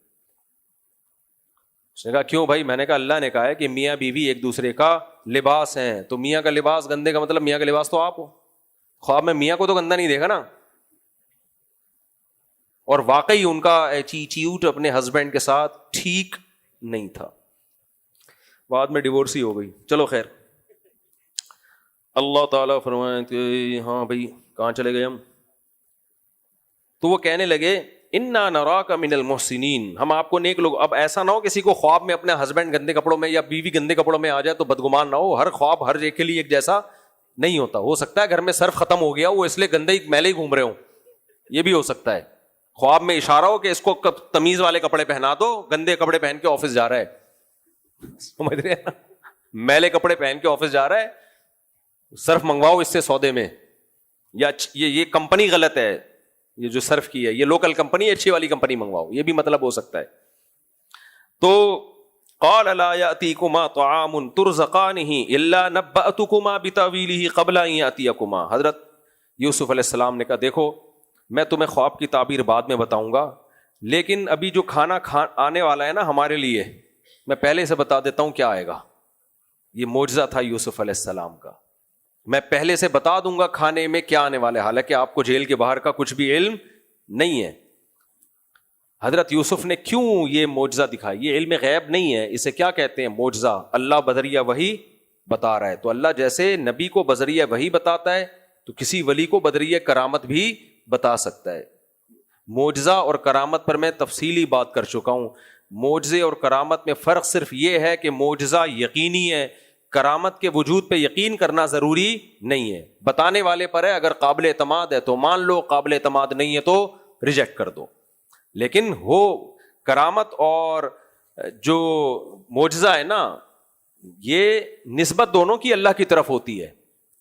S2: اس نے کہا کیوں بھائی؟ میں نے کہا اللہ نے کہا ہے کہ میاں بیوی ایک دوسرے کا لباس ہیں، تو میاں کا لباس گندے کا مطلب میاں کا لباس تو آپ ہو. خواب میں میاں کو تو گندا نہیں دیکھا نا. اور واقعی ان کا ایٹیٹیوڈ اپنے ہسبینڈ کے ساتھ ٹھیک نہیں تھا. بعد میں ڈیورس ہی ہو گئی. چلو خیر. اللہ تعالیٰ فرمائے کہ ہاں بھائی کہاں چلے گئے ہم. تو وہ کہنے لگے انا نراک من المحسنین, ہم آپ کو نیک لوگ. اب ایسا نہ ہو کسی کو خواب میں اپنے ہسبینڈ گندے کپڑوں میں یا بیوی گندے کپڑوں میں آ جائے تو بدگمان نہ ہو. ہر خواب ہر ایک کے لیے ایک جیسا نہیں ہوتا. ہو سکتا ہے گھر میں صرف ختم ہو گیا, وہ اس لیے گندے میلے ہی گھوم رہے ہوں, یہ بھی ہو سکتا ہے. خواب میں اشارہ ہو کہ اس کو تمیز والے کپڑے پہنا دو, گندے کپڑے پہن کے آفس جا رہا ہے, سمجھ رہے ہیں, میلے کپڑے پہن کے آفس جا رہا ہے, صرف منگواؤ اس سے سودے میں, یا یہ کمپنی غلط ہے, یہ جو صرف کی ہے یہ لوکل کمپنی ہے, اچھی والی کمپنی منگواؤ, یہ بھی مطلب ہو سکتا ہے. تو قال لا یاتیکما طعام ترزقانہ الا نبأتکما بتاویلہ قبل ان یاتیکما. حضرت یوسف علیہ السلام نے کہا دیکھو میں تمہیں خواب کی تعبیر بعد میں بتاؤں گا, لیکن ابھی جو کھانا آنے والا ہے نا ہمارے لیے, میں پہلے سے بتا دیتا ہوں کیا آئے گا. یہ معجزہ تھا یوسف علیہ السلام کا, میں پہلے سے بتا دوں گا کھانے میں کیا آنے والا ہے, حالانکہ آپ کو جیل کے باہر کا کچھ بھی علم نہیں ہے. حضرت یوسف نے کیوں یہ معجزہ دکھایا؟ یہ علم غیب نہیں ہے, اسے کیا کہتے ہیں معجزہ. اللہ بذریعہ وحی بتا رہا ہے, تو اللہ جیسے نبی کو بذریعہ وحی بتاتا ہے تو کسی ولی کو بذریعہ کرامت بھی بتا سکتا ہے. معجزہ اور کرامت پر میں تفصیلی بات کر چکا ہوں. معجزے اور کرامت میں فرق صرف یہ ہے کہ معجزہ یقینی ہے, کرامت کے وجود پہ یقین کرنا ضروری نہیں ہے. بتانے والے پر ہے, اگر قابل اعتماد ہے تو مان لو, قابل اعتماد نہیں ہے تو ریجیکٹ کر دو. لیکن وہ کرامت اور جو معجزہ ہے نا, یہ نسبت دونوں کی اللہ کی طرف ہوتی ہے.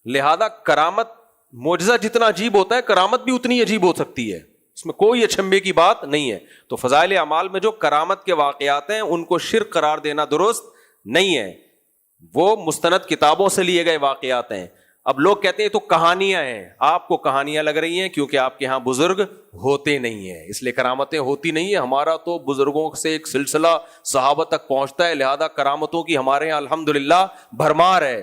S2: لہذا کرامت معجزہ جتنا عجیب ہوتا ہے کرامت بھی اتنی عجیب ہو سکتی ہے, اس میں کوئی اچنبے کی بات نہیں ہے. تو فضائل اعمال میں جو کرامت کے واقعات ہیں ان کو شرک قرار دینا درست نہیں ہے, وہ مستند کتابوں سے لیے گئے واقعات ہیں. اب لوگ کہتے ہیں تو کہانیاں ہیں, آپ کو کہانیاں لگ رہی ہیں کیونکہ آپ کے ہاں بزرگ ہوتے نہیں ہیں, اس لیے کرامتیں ہوتی نہیں ہیں. ہمارا تو بزرگوں سے ایک سلسلہ صحابہ تک پہنچتا ہے, لہذا کرامتوں کی ہمارے یہاں الحمدللہ بھرمار ہے.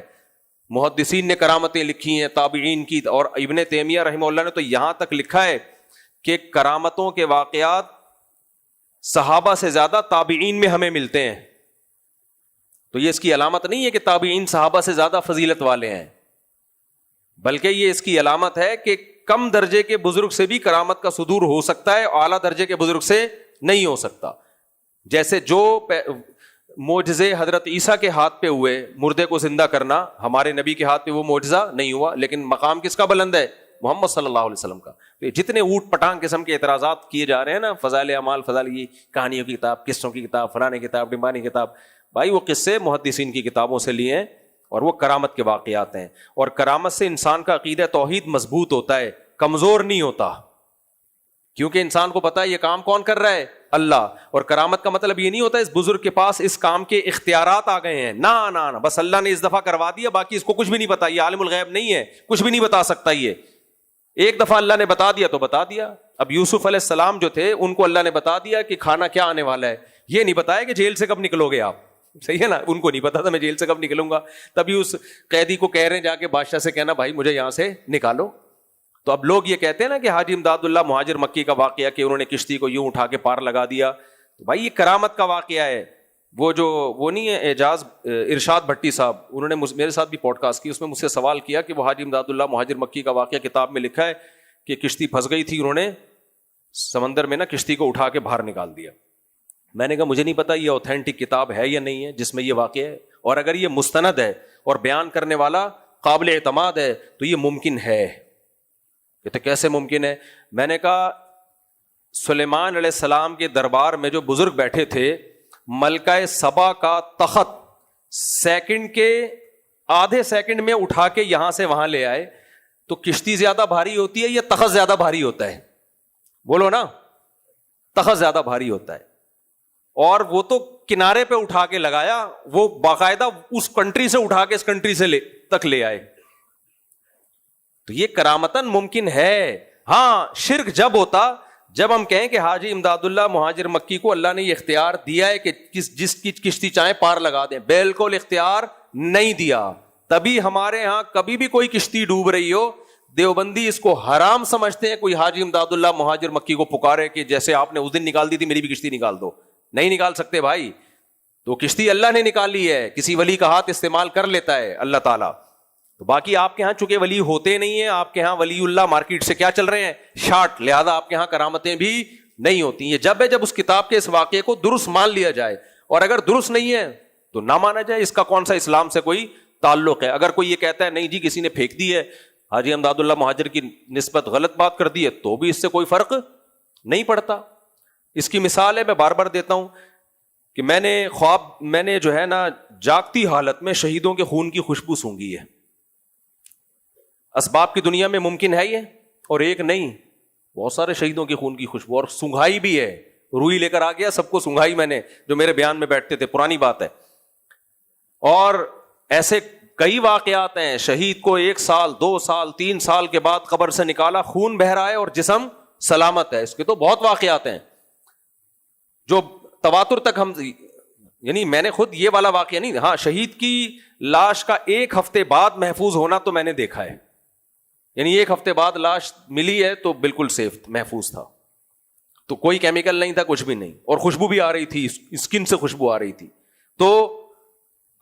S2: محدثین نے کرامتیں لکھی ہیں, تابعین کی, اور ابن تیمیہ رحمہ اللہ نے تو یہاں تک لکھا ہے کہ کرامتوں کے واقعات صحابہ سے زیادہ تابعین میں ہمیں ملتے ہیں. تو یہ اس کی علامت نہیں ہے کہ تابعین صحابہ سے زیادہ فضیلت والے ہیں, بلکہ یہ اس کی علامت ہے کہ کم درجے کے بزرگ سے بھی کرامت کا صدور ہو سکتا ہے, اعلیٰ درجے کے بزرگ سے نہیں ہو سکتا. جیسے جو معجزے حضرت عیسیٰ کے ہاتھ پہ ہوئے, مردے کو زندہ کرنا, ہمارے نبی کے ہاتھ پہ وہ معجزہ نہیں ہوا, لیکن مقام کس کا بلند ہے؟ محمد صلی اللہ علیہ وسلم کا. جتنے اوٹ پٹانگ قسم کے اعتراضات کیے جا رہے ہیں نا, فضائل اعمال, فضائل کی کہانیوں کی کتاب, قصوں کی کتاب, فلانے کتاب, ڈمبانی کتاب, بھائی وہ قصے محدثین کی کتابوں سے لیے ہیں اور وہ کرامت کے واقعات ہیں. اور کرامت سے انسان کا عقیدہ توحید مضبوط ہوتا ہے, کمزور نہیں ہوتا, کیونکہ انسان کو پتا ہے یہ کام کون کر رہا ہے؟ اللہ. اور کرامت کا مطلب یہ نہیں ہوتا اس بزرگ کے پاس اس کام کے اختیارات آ گئے ہیں, نہ بس اللہ نے اس دفعہ کروا دیا, باقی اس کو کچھ بھی نہیں پتا, یہ عالم الغیب نہیں ہے, کچھ بھی نہیں بتا سکتا. یہ ایک دفعہ اللہ نے بتا دیا تو بتا دیا. اب یوسف علیہ السلام جو تھے ان کو اللہ نے بتا دیا کہ کھانا کیا آنے والا ہے, یہ نہیں بتایا کہ جیل سے کب نکلو گے آپ, صحیح ہے نا, ان کو نہیں پتا تھا میں جیل سے کب نکلوں گا. تبھی اس قیدی کو کہہ رہے ہیں جا کے بادشاہ سے کہنا بھائی مجھے یہاں سے نکالو. تو اب لوگ یہ کہتے ہیں نا کہ حاجی امداد اللہ مہاجر مکی کا واقعہ کہ انہوں نے کشتی کو یوں اٹھا کے پار لگا دیا, تو بھائی یہ کرامت کا واقعہ ہے. وہ نہیں ہے اعجاز ارشاد بھٹی صاحب, انہوں نے میرے ساتھ بھی پوڈ کاسٹ کی, اس میں مجھ سے سوال کیا کہ وہ حاجی امداد اللہ مہاجر مکی کا واقعہ کتاب میں لکھا ہے کہ کشتی پھنس گئی تھی, انہوں نے سمندر میں نا کشتی کو اٹھا کے باہر نکال دیا. میں نے کہا مجھے نہیں پتا یہ اوتھینٹک کتاب ہے یا نہیں ہے جس میں یہ واقعہ ہے, اور اگر یہ مستند ہے اور بیان کرنے والا قابل اعتماد ہے تو یہ ممکن ہے. تو کیسے ممکن ہے؟ میں نے کہا سلیمان علیہ السلام کے دربار میں جو بزرگ بیٹھے تھے, ملکہ سبا کا تخت سیکنڈ کے آدھے سیکنڈ میں اٹھا کے یہاں سے وہاں لے آئے, تو کشتی زیادہ بھاری ہوتی ہے یا تخت زیادہ بھاری ہوتا ہے؟ بولو نا, تخت زیادہ بھاری ہوتا ہے. اور وہ تو کنارے پہ اٹھا کے لگایا, وہ باقاعدہ اس کنٹری سے اٹھا کے اس کنٹری سے تک لے آئے. تو یہ کرامتاً ممکن ہے. ہاں شرک جب ہوتا جب ہم کہیں کہ حاجی امداد اللہ مہاجر مکی کو اللہ نے یہ اختیار دیا ہے کہ جس کی کشتی چاہیں پار لگا دیں. بالکل اختیار نہیں دیا. تبھی ہمارے ہاں کبھی بھی کوئی کشتی ڈوب رہی ہو, دیوبندی اس کو حرام سمجھتے ہیں کوئی حاجی امداد اللہ مہاجر مکی کو پکارے کہ جیسے آپ نے اس دن نکال دی تھی میری بھی کشتی نکال دو. نہیں نکال سکتے بھائی. تو کشتی اللہ نے نکالی ہے, کسی ولی کا ہاتھ استعمال کر لیتا ہے اللہ تعالیٰ. تو باقی آپ کے ہاں چونکہ ولی ہوتے نہیں ہیں, آپ کے ہاں ولی اللہ مارکیٹ سے کیا چل رہے ہیں, شارٹ, لہذا آپ کے ہاں کرامتیں بھی نہیں ہوتی. یہ جب ہے جب اس کتاب کے اس واقعے کو درست مان لیا جائے, اور اگر درست نہیں ہے تو نہ مانا جائے. اس کا کون سا اسلام سے کوئی تعلق ہے؟ اگر کوئی یہ کہتا ہے نہیں جی کسی نے پھینک دی ہے, حاجی امداد اللہ مہاجر کی نسبت غلط بات کر دی ہے, تو بھی اس سے کوئی فرق نہیں پڑتا. اس کی مثال ہے, میں بار بار دیتا ہوں کہ میں نے جو ہے نا جاگتی حالت میں شہیدوں کے خون کی خوشبو سونگھی ہے. اسباب کی دنیا میں ممکن ہے یہ, اور ایک نہیں, بہت سارے شہیدوں کے خون کی خوشبو, اور سنگھائی بھی ہے. روئی لے کر آ گیا, سب کو سنگھائی میں نے, جو میرے بیان میں بیٹھتے تھے, پرانی بات ہے. اور ایسے کئی واقعات ہیں, شہید کو 1 سال 2 سال 3 سال کے بعد قبر سے نکالا, خون بہ رہا ہے اور جسم سلامت ہے. اس کے تو بہت واقعات ہیں جو تواتر تک ہم, یعنی میں نے خود یہ والا واقعہ نہیں, ہاں شہید کی لاش کا 1 ہفتے بعد محفوظ ہونا تو میں نے دیکھا ہے. یعنی 1 ہفتے بعد لاش ملی ہے تو بالکل سیف محفوظ تھا, تو کوئی کیمیکل نہیں تھا, کچھ بھی نہیں, اور خوشبو بھی آ رہی تھی, اسکن سے خوشبو آ رہی تھی. تو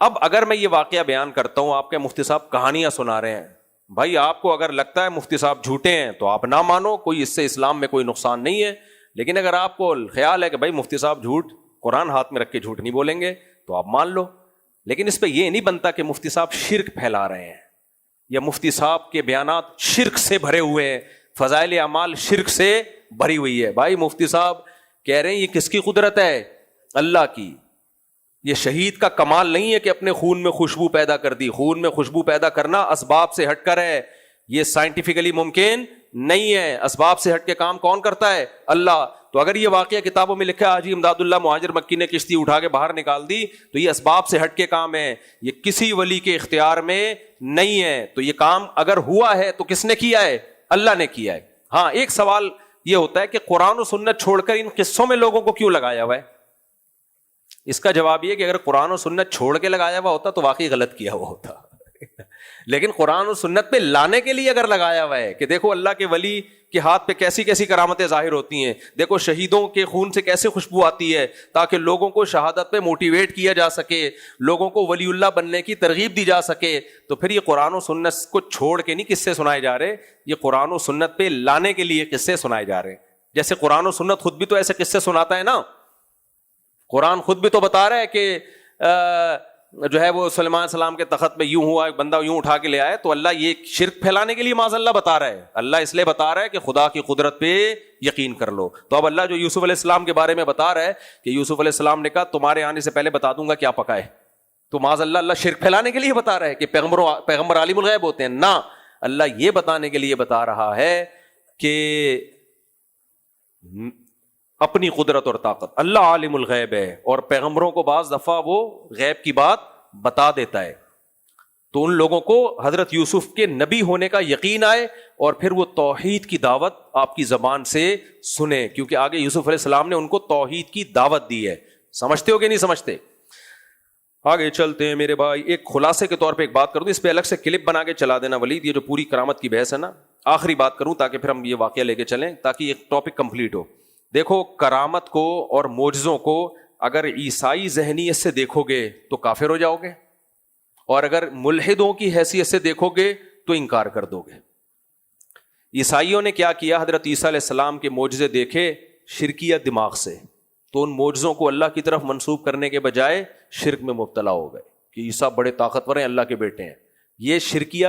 S2: اب اگر میں یہ واقعہ بیان کرتا ہوں, آپ کے مفتی صاحب کہانیاں سنا رہے ہیں, بھائی آپ کو اگر لگتا ہے مفتی صاحب جھوٹے ہیں تو آپ نہ مانو, کوئی اس سے اسلام میں کوئی نقصان نہیں ہے. لیکن اگر آپ کو خیال ہے کہ بھائی مفتی صاحب جھوٹ, قرآن ہاتھ میں رکھ کے جھوٹ نہیں بولیں گے, تو آپ مان لو. لیکن اس پہ یہ نہیں بنتا کہ مفتی صاحب شرک پھیلا رہے ہیں, یا مفتی صاحب کے بیانات شرک سے بھرے ہوئے ہیں, فضائل اعمال شرک سے بھری ہوئی ہے. بھائی مفتی صاحب کہہ رہے ہیں یہ کس کی قدرت ہے؟ اللہ کی. یہ شہید کا کمال نہیں ہے کہ اپنے خون میں خوشبو پیدا کر دی. خون میں خوشبو پیدا کرنا اسباب سے ہٹ کر ہے, یہ سائنٹیفکلی ممکن نہیں ہے. اسباب سے ہٹ کے کام کون کرتا ہے؟ اللہ. تو اگر یہ واقعہ کتابوں میں لکھا ہے حاجی امداد اللہ مہاجر مکی نے کشتی اٹھا کے باہر نکال دی, تو یہ اسباب سے ہٹ کے کام ہے, یہ کسی ولی کے اختیار میں نہیں ہے. تو یہ کام اگر ہوا ہے تو کس نے کیا ہے؟ اللہ نے کیا ہے. ہاں ایک سوال یہ ہوتا ہے کہ قرآن و سنت چھوڑ کر ان قصوں میں لوگوں کو کیوں لگایا ہوا ہے؟ اس کا جواب یہ کہ اگر قرآن و سنت چھوڑ کے لگایا ہوا ہوتا تو واقعی غلط کیا ہوا ہوتا. لیکن قرآن و سنت پہ لانے کے لیے اگر لگایا ہوا ہے کہ دیکھو اللہ کے ولی کے ہاتھ پہ کیسی کیسی کرامتیں ظاہر ہوتی ہیں, دیکھو شہیدوں کے خون سے کیسے خوشبو آتی ہے, تاکہ لوگوں کو شہادت پہ موٹیویٹ کیا جا سکے, لوگوں کو ولی اللہ بننے کی ترغیب دی جا سکے. تو پھر یہ قرآن و سنت کو چھوڑ کے نہیں قصے سنائے جا رہے, یہ قرآن و سنت پہ لانے کے لیے قصے سنائے جا رہے ہیں. جیسے قرآن و سنت خود بھی تو ایسے قصے سناتا ہے نا. قرآن خود بھی تو بتا رہا ہے کہ جو ہے وہ سلیمان السلام کے تخت میں یوں ہوا, ایک بندہ یوں اٹھا کے لے آئے, تو اللہ یہ شرک پھیلانے کے لیے معاذ اللہ بتا رہا ہے. اللہ اس لیے بتا رہا ہے کہ خدا کی قدرت پہ یقین کر لو. تو اب اللہ جو یوسف علیہ السلام کے بارے میں بتا رہا ہے کہ یوسف علیہ السلام نے کہا تمہارے آنے سے پہلے بتا دوں گا کیا پکا ہے, تو معاذ اللہ شرک پھیلانے کے لیے بتا رہا ہے کہ پیغمبر عالم الغیب ہوتے ہیں نہ. اللہ یہ بتانے کے لیے بتا رہا ہے کہ اپنی قدرت اور طاقت, اللہ عالم الغیب ہے, اور پیغمبروں کو بعض دفعہ وہ غیب کی بات بتا دیتا ہے. تو ان لوگوں کو حضرت یوسف کے نبی ہونے کا یقین آئے, اور پھر وہ توحید کی دعوت آپ کی زبان سے سنے, کیونکہ آگے یوسف علیہ السلام نے ان کو توحید کی دعوت دی ہے. سمجھتے ہو کہ نہیں سمجھتے؟ آگے چلتے ہیں میرے بھائی. ایک خلاصے کے طور پہ ایک بات کروں, اس پہ الگ سے کلپ بنا کے چلا دینا ولید, یہ جو پوری کرامت کی بحث ہے نا, آخری بات کروں تاکہ پھر ہم یہ واقعہ لے کے چلیں, تاکہ یہ ٹاپک کمپلیٹ ہو. دیکھو کرامت کو اور معجزوں کو اگر عیسائی ذہنیت سے دیکھو گے تو کافر ہو جاؤ گے, اور اگر ملحدوں کی حیثیت سے دیکھو گے تو انکار کر دو گے. عیسائیوں نے کیا کیا؟ حضرت عیسیٰ علیہ السلام کے معجزے دیکھے شرکیہ دماغ سے, تو ان معجزوں کو اللہ کی طرف منسوب کرنے کے بجائے شرک میں مبتلا ہو گئے کہ عیسیٰ بڑے طاقتور ہیں, اللہ کے بیٹے ہیں. یہ شرکیہ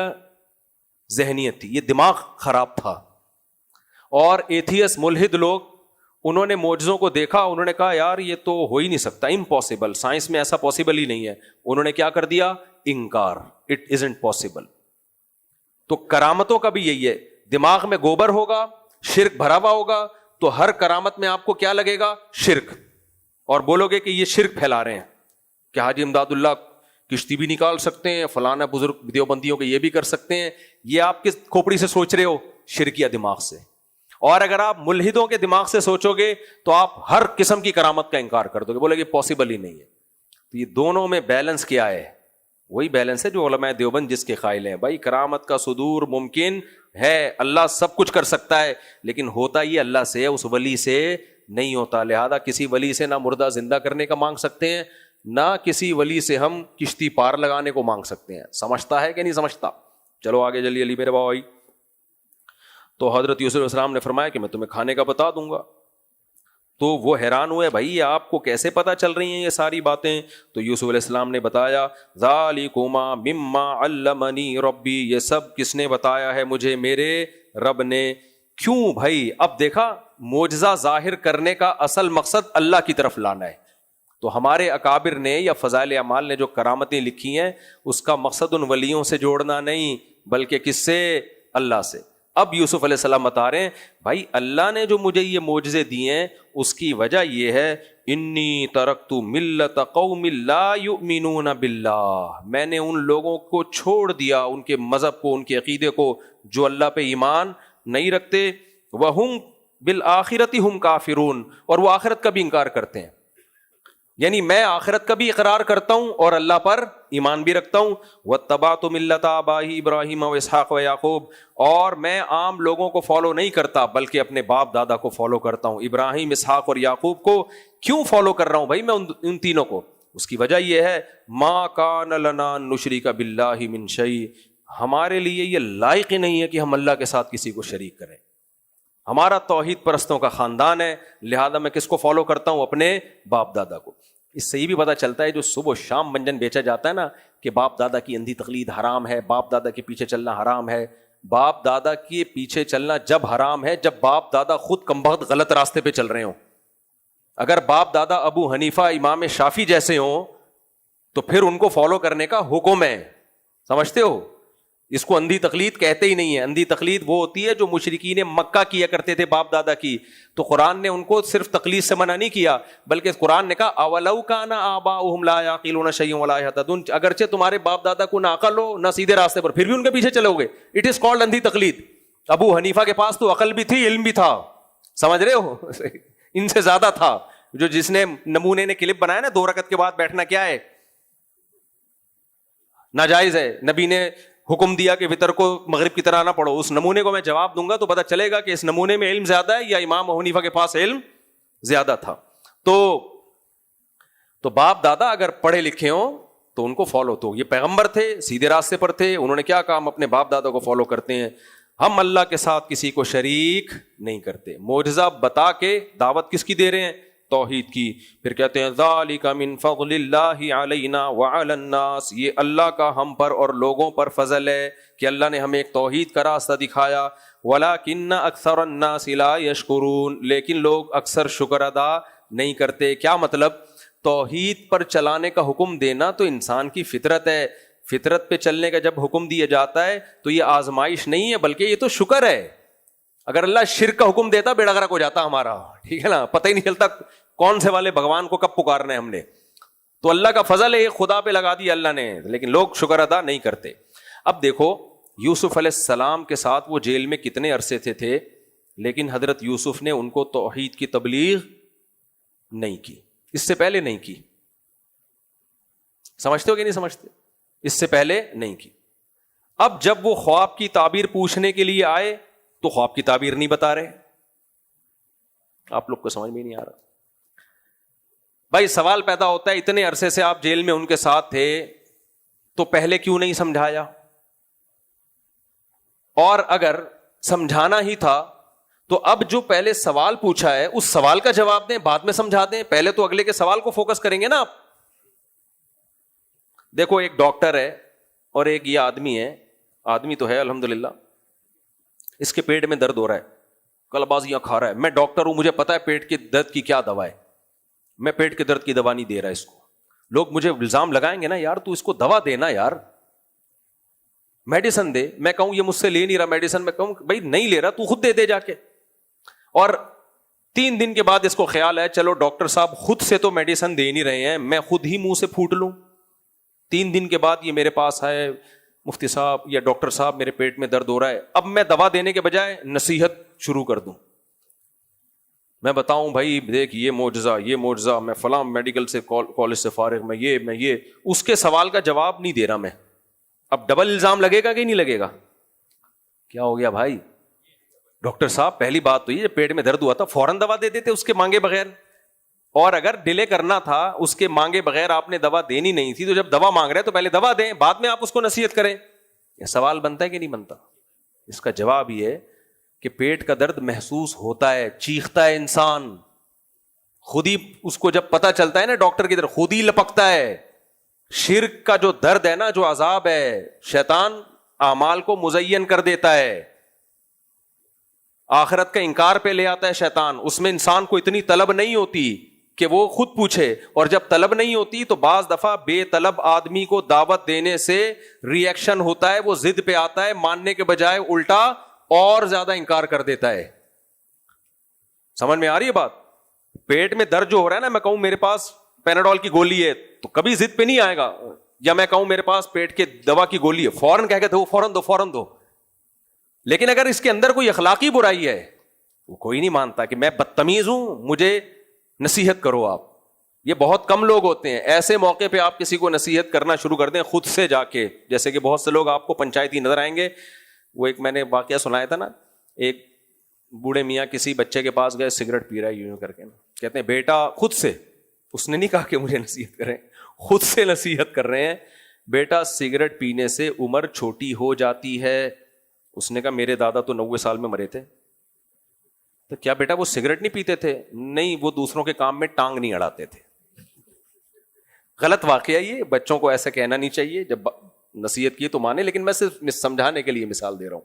S2: ذہنیت تھی, یہ دماغ خراب تھا. اور ایتھیس ملحد لوگ, انہوں نے معجزوں کو دیکھا, انہوں نے کہا یار یہ تو ہو ہی نہیں سکتا, امپاسبل, سائنس میں ایسا پاسبل ہی نہیں ہے. انہوں نے کیا کر دیا؟ انکار, اٹ ازنٹ پاسبل. تو کرامتوں کا بھی یہی ہے, دماغ میں گوبر ہوگا, شرک بھرا ہوا ہوگا, تو ہر کرامت میں آپ کو کیا لگے گا؟ شرک. اور بولو گے کہ یہ شرک پھیلا رہے ہیں, کہ حاجی امداد اللہ کشتی بھی نکال سکتے ہیں, فلانا بزرگ دیوبندیوں کے یہ بھی کر سکتے ہیں. یہ آپ کس کھوپڑی سے سوچ رہے ہو؟ شرکیہ دماغ سے. اور اگر آپ ملحدوں کے دماغ سے سوچو گے تو آپ ہر قسم کی کرامت کا انکار کر دو گے, بولے کہ پاسبل ہی نہیں ہے. تو یہ دونوں میں بیلنس کیا ہے؟ وہی بیلنس ہے جو علماء دیوبند جس کے قائل ہیں. بھائی کرامت کا صدور ممکن ہے, اللہ سب کچھ کر سکتا ہے, لیکن ہوتا یہ اللہ سے, اس ولی سے نہیں ہوتا. لہذا کسی ولی سے نہ مردہ زندہ کرنے کا مانگ سکتے ہیں, نہ کسی ولی سے ہم کشتی پار لگانے کو مانگ سکتے ہیں. سمجھتا ہے کہ نہیں سمجھتا؟ چلو آگے جلدی علی میرے بھائی. تو حضرت یوسف علیہ السلام نے فرمایا کہ میں تمہیں کھانے کا بتا دوں گا. تو وہ حیران ہوئے, بھائی آپ کو کیسے پتہ چل رہی ہیں یہ ساری باتیں؟ تو یوسف علیہ السلام نے بتایا, ذالکما مما علمنی ربی, یہ سب کس نے بتایا ہے مجھے؟ میرے رب نے. کیوں بھائی؟ اب دیکھا, معجزہ ظاہر کرنے کا اصل مقصد اللہ کی طرف لانا ہے. تو ہمارے اکابر نے یا فضائل اعمال نے جو کرامتیں لکھی ہیں اس کا مقصد ان ولیوں سے جوڑنا نہیں, بلکہ کس سے؟ اللہ سے. اب یوسف علیہ السلام بتا رہے ہیں, بھائی اللہ نے جو مجھے یہ معجزے دیے ہیں اس کی وجہ یہ ہے, انی ترکت ملت قوم لا یؤمنون باللہ, میں نے ان لوگوں کو چھوڑ دیا, ان کے مذہب کو, ان کے عقیدے کو, جو اللہ پہ ایمان نہیں رکھتے. وہم بالآخرۃ ہم کافرون, اور وہ آخرت کا بھی انکار کرتے ہیں. یعنی میں آخرت کا بھی اقرار کرتا ہوں اور اللہ پر ایمان بھی رکھتا ہوں. واتبعت ملت آبائی ابراہیم و اسحاق و یعقوب, اور میں عام لوگوں کو فالو نہیں کرتا بلکہ اپنے باپ دادا کو فالو کرتا ہوں. ابراہیم, اسحاق اور یعقوب کو کیوں فالو کر رہا ہوں بھائی میں ان تینوں کو؟ اس کی وجہ یہ ہے, ما کان لنا نشرک باللہ من شیء, ہمارے لیے یہ لائق ہی نہیں ہے کہ ہم اللہ کے ساتھ کسی کو شریک کریں. ہمارا توحید پرستوں کا خاندان ہے, لہذا میں کس کو فالو کرتا ہوں؟ اپنے باپ دادا کو. اس سے یہ بھی پتہ چلتا ہے جو صبح و شام منجن بیچا جاتا ہے نا کہ باپ دادا کی اندھی تقلید حرام ہے, باپ دادا کے پیچھے چلنا حرام ہے. باپ دادا کے پیچھے چلنا جب حرام ہے جب باپ دادا خود کمبخت غلط راستے پہ چل رہے ہوں. اگر باپ دادا ابو حنیفہ, امام شافعی جیسے ہوں تو پھر ان کو فالو کرنے کا حکم ہے. سمجھتے ہو؟ اس کو اندھی تقلید کہتے ہی نہیں ہے. اندھی تقلید وہ ہوتی ہے جو مشرکین مکہ کیا کرتے تھے باپ دادا کی. تو قرآن نے ان کو صرف تقلید سے منع نہیں کیا, بلکہ قرآن نے کہا اولو کان آباؤہم لا یعقلون شیئا ولا یہتدون, اگرچہ تمہارے باپ دادا کو نہ عقل ہو نہ سیدھے راستے پر, پھر بھی ان کے پیچھے چلو گے. اٹ از کالڈ اندھی تقلید. ابو حنیفہ کے پاس تو عقل بھی تھی, علم بھی تھا, سمجھ رہے ہو, ان سے زیادہ تھا. جو جس نے نمونے نے کلپ بنایا نا 2 رکعت کے بعد بیٹھنا کیا ہے؟ ناجائز ہے. نبی نے حکم دیا کہ وتر کو مغرب کی طرح نہ پڑھو. اس نمونے کو میں جواب دوں گا تو پتہ چلے گا کہ اس نمونے میں علم زیادہ ہے یا امام حنیفہ کے پاس علم زیادہ تھا. تو باپ دادا اگر پڑھے لکھے ہوں تو ان کو فالو, تو یہ پیغمبر تھے, سیدھے راستے پر تھے, انہوں نے کیا کہا؟ ہم اپنے باپ دادا کو فالو کرتے ہیں, ہم اللہ کے ساتھ کسی کو شریک نہیں کرتے. معجزہ بتا کے دعوت کس کی دے رہے ہیں؟ توحید کی. پھر کہتے ہیں ذالک من فضل اللہ علینا وعلی الناس, یہ اللہ کا ہم پر اور لوگوں پر فضل ہے کہ اللہ نے ہمیں ایک توحید کا راستہ دکھایا. ولکن اکثر الناس لا یشکرون, لیکن لوگ اکثر شکر ادا نہیں کرتے. کیا مطلب؟ توحید پر چلانے کا حکم دینا تو انسان کی فطرت ہے. فطرت پہ چلنے کا جب حکم دیا جاتا ہے تو یہ آزمائش نہیں ہے بلکہ یہ تو شکر ہے. اگر اللہ شرک کا حکم دیتا بیڑا غرق ہو جاتا ہمارا, ٹھیک ہے نا, پتہ ہی نہیں چلتا کون سے والے بھگوان کو کب پکارنا ہے ہم نے. تو اللہ کا فضل ہے, خدا پہ لگا دیا اللہ نے, لیکن لوگ شکر ادا نہیں کرتے. اب دیکھو یوسف علیہ السلام کے ساتھ وہ جیل میں کتنے عرصے تھے, لیکن حضرت یوسف نے ان کو توحید کی تبلیغ نہیں کی, اس سے پہلے نہیں کی. سمجھتے ہو کہ نہیں سمجھتے؟ اس سے پہلے نہیں کی. اب جب وہ خواب کی تعبیر پوچھنے کے لیے آئے تو خواب کی تعبیر نہیں بتا رہے. آپ لوگ کو سمجھ میں نہیں آ رہا. بھائی سوال پیدا ہوتا ہے, اتنے عرصے سے آپ جیل میں ان کے ساتھ تھے تو پہلے کیوں نہیں سمجھایا؟ اور اگر سمجھانا ہی تھا تو اب جو پہلے سوال پوچھا ہے اس سوال کا جواب دیں, بعد میں سمجھا دیں. پہلے تو اگلے کے سوال کو فوکس کریں گے نا آپ. دیکھو ایک ڈاکٹر ہے اور ایک یہ آدمی ہے, آدمی تو ہے الحمدللہ, اس کے پیٹ میں درد ہو رہا ہے, کلبازیاں کھا رہا ہے. میں ڈاکٹر ہوں, مجھے پتا ہے پیٹ کے درد کی کیا دوا ہے, میں پیٹ کے درد کی دوا نہیں دے رہا اس کو. لوگ مجھے الزام لگائیں گے نا, یار تو اس کو دوا دینا, یار میڈیسن دے. میں کہوں یہ مجھ سے لے نہیں رہا میڈیسن, میں کہوں بھائی نہیں لے رہا تو خود دے دے جا کے. اور 3 دن کے بعد اس کو خیال ہے چلو ڈاکٹر صاحب خود سے تو میڈیسن دے نہیں رہے ہیں, میں خود ہی منہ سے پھوٹ لوں. 3 دن کے بعد یہ میرے پاس ہے, مفتی صاحب یا ڈاکٹر صاحب میرے پیٹ میں درد ہو رہا ہے. اب میں دوا دینے کے بجائے نصیحت شروع کر دوں, میں بتاؤں بھائی دیکھ یہ معجزہ, میں فلاں میڈیکل سے کالج سے فارغ, میں یہ اس کے سوال کا جواب نہیں دے رہا میں. اب ڈبل الزام لگے گا کہ نہیں لگے گا؟ کیا ہو گیا بھائی؟ ڈاکٹر صاحب پہلی بات تو یہ پیٹ میں درد ہوا تھا فوراً دوا دے دیتے اس کے مانگے بغیر, اور اگر ڈیلے کرنا تھا, اس کے مانگے بغیر آپ نے دوا دینی نہیں تھی, تو جب دوا مانگ رہے تو پہلے دوا دیں, بعد میں آپ اس کو نصیحت کریں. یہ سوال بنتا ہے کہ نہیں بنتا؟ اس کا جواب یہ ہے کہ پیٹ کا درد محسوس ہوتا ہے, چیختا ہے انسان, خود ہی اس کو جب پتا چلتا ہے نا ڈاکٹر کی طرف, خود ہی لپکتا ہے. شرک کا جو درد ہے نا, جو عذاب ہے, شیطان اعمال کو مزین کر دیتا ہے, آخرت کا انکار پہ لے آتا ہے شیطان. اس میں انسان کو اتنی طلب نہیں ہوتی کہ وہ خود پوچھے, اور جب طلب نہیں ہوتی تو بعض دفعہ بے طلب آدمی کو دعوت دینے سے ری ایکشن ہوتا ہے, وہ ضد پہ آتا ہے, ماننے کے بجائے الٹا اور زیادہ انکار کر دیتا ہے. سمجھ میں آ رہی ہے بات؟ پیٹ میں درد جو ہو رہا ہے نا, میں کہوں میرے پاس پیناڈول کی گولی ہے تو کبھی ضد پہ نہیں آئے گا, یا میں کہوں میرے پاس پیٹ کے دوا کی گولی ہے, فوراً کہہ کے دو, فوراً دو, فوراً دو. لیکن اگر اس کے اندر کوئی اخلاقی برائی ہے, وہ کوئی نہیں مانتا کہ میں بدتمیز ہوں, مجھے نصیحت کرو آپ. یہ بہت کم لوگ ہوتے ہیں. ایسے موقع پہ آپ کسی کو نصیحت کرنا شروع کر دیں خود سے جا کے, جیسے کہ بہت سے لوگ آپ کو پنچایتی نظر آئیں گے. وہ ایک میں نے واقعہ سنایا تھا نا, ایک بوڑھے میاں کسی بچے کے پاس گئے, سگریٹ پی رہا ہے یوں کر کے, کہتے ہیں بیٹا, خود سے, اس نے نہیں کہا کہ مجھے نصیحت کریں, خود سے نصیحت کر رہے ہیں, بیٹا سگریٹ پینے سے عمر چھوٹی ہو جاتی ہے. اس نے کہا میرے دادا تو 90 سال میں مرے تھے. تو کیا بیٹا وہ سگریٹ نہیں پیتے تھے؟ نہیں, وہ دوسروں کے کام میں ٹانگ نہیں اڑاتے تھے. غلط واقعہ یہ, بچوں کو ایسا کہنا نہیں چاہیے. جب نصیحت کی تو مانے, لیکن میں صرف سمجھانے کے لیے مثال دے رہا ہوں.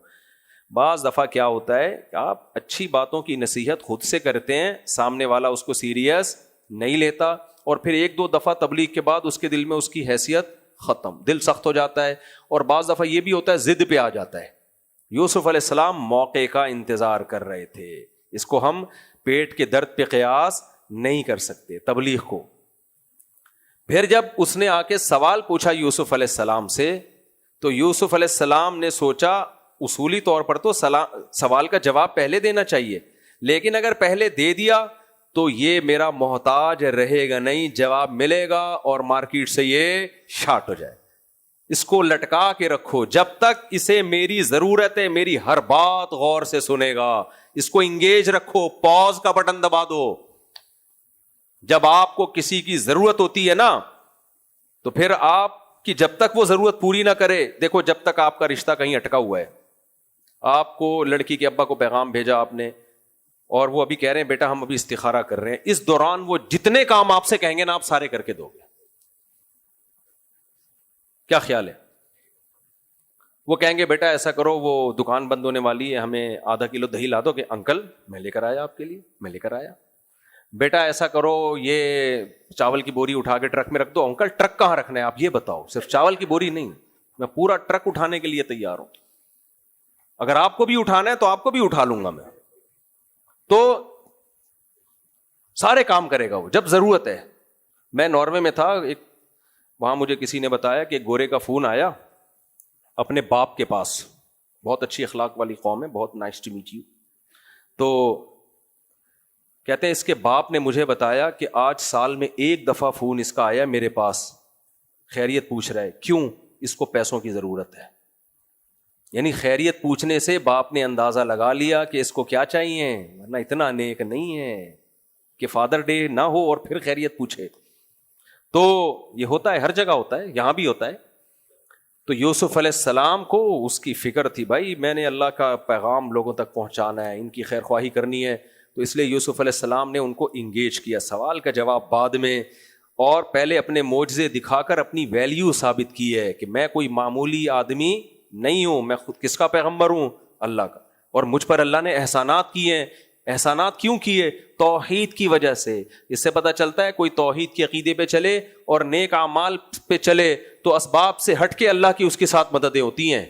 S2: بعض دفعہ کیا ہوتا ہے کہ آپ اچھی باتوں کی نصیحت خود سے کرتے ہیں, سامنے والا اس کو سیریس نہیں لیتا, اور پھر ایک دو دفعہ تبلیغ کے بعد اس کے دل میں اس کی حیثیت ختم, دل سخت ہو جاتا ہے. اور بعض دفعہ یہ بھی ہوتا ہے ضد پہ آ جاتا ہے. یوسف علیہ السلام موقع کا انتظار کر رہے تھے. اس کو ہم پیٹ کے درد پہ قیاس نہیں کر سکتے, تبلیغ کو. پھر جب اس نے آ کے سوال پوچھا یوسف علیہ السلام سے, تو یوسف علیہ السلام نے سوچا اصولی طور پر تو سوال کا جواب پہلے دینا چاہیے, لیکن اگر پہلے دے دیا تو یہ میرا محتاج رہے گا نہیں, جواب ملے گا اور مارکیٹ سے یہ شارٹ ہو جائے. اس کو لٹکا کے رکھو جب تک اسے میری ضرورت ہے, میری ہر بات غور سے سنے گا. اس کو انگیج رکھو, پاز کا بٹن دبا دو. جب آپ کو کسی کی ضرورت ہوتی ہے نا, تو پھر آپ کی جب تک وہ ضرورت پوری نہ کرے, دیکھو جب تک آپ کا رشتہ کہیں اٹکا ہوا ہے, آپ کو لڑکی کے ابا کو پیغام بھیجا آپ نے, اور وہ ابھی کہہ رہے ہیں بیٹا ہم ابھی استخارہ کر رہے ہیں, اس دوران وہ جتنے کام آپ سے کہیں گے نا آپ سارے کر کے دو گے. کیا خیال ہے؟ وہ کہیں گے بیٹا ایسا کرو, وہ دکان بند ہونے والی ہے, ہمیں آدھا کلو دہی لا دو. کہ انکل میں لے کر آیا آپ کے لیے, میں لے کر آیا. بیٹا ایسا کرو, یہ چاول کی بوری اٹھا کے ٹرک میں رکھ دو. انکل ٹرک کہاں رکھنا ہے آپ یہ بتاؤ, صرف چاول کی بوری نہیں, میں پورا ٹرک اٹھانے کے لیے تیار ہوں. اگر آپ کو بھی اٹھانا ہے تو آپ کو بھی اٹھا لوں گا میں. تو سارے کام کرے گا وہ جب ضرورت ہے. میں ناروے میں تھا, ایک وہاں مجھے کسی نے بتایا کہ گورے کا فون آیا اپنے باپ کے پاس, بہت اچھی اخلاق والی قوم ہے, بہت نائس ٹو میٹ یو. تو کہتے ہیں اس کے باپ نے مجھے بتایا کہ آج سال میں ایک دفعہ فون اس کا آیا میرے پاس, خیریت پوچھ رہا ہے. کیوں؟ اس کو پیسوں کی ضرورت ہے. یعنی خیریت پوچھنے سے باپ نے اندازہ لگا لیا کہ اس کو کیا چاہیے, ورنہ اتنا نیک نہیں ہے کہ فادر ڈے نہ ہو اور پھر خیریت پوچھے. تو یہ ہوتا ہے, ہر جگہ ہوتا ہے, یہاں بھی ہوتا ہے. تو یوسف علیہ السلام کو اس کی فکر تھی, بھائی میں نے اللہ کا پیغام لوگوں تک پہنچانا ہے, ان کی خیر خواہی کرنی ہے. تو اس لیے یوسف علیہ السلام نے ان کو انگیج کیا, سوال کا جواب بعد میں, اور پہلے اپنے معجزے دکھا کر اپنی ویلیو ثابت کی ہے کہ میں کوئی معمولی آدمی نہیں ہوں, میں خود کس کا پیغمبر ہوں, اللہ کا. اور مجھ پر اللہ نے احسانات کیے ہیں. احسانات کیوں کیے؟ توحید کی وجہ سے. اس سے پتہ چلتا ہے کوئی توحید کے عقیدے پہ چلے اور نیک اعمال پہ چلے تو اسباب سے ہٹ کے اللہ کی اس کے ساتھ مددیں ہوتی ہیں,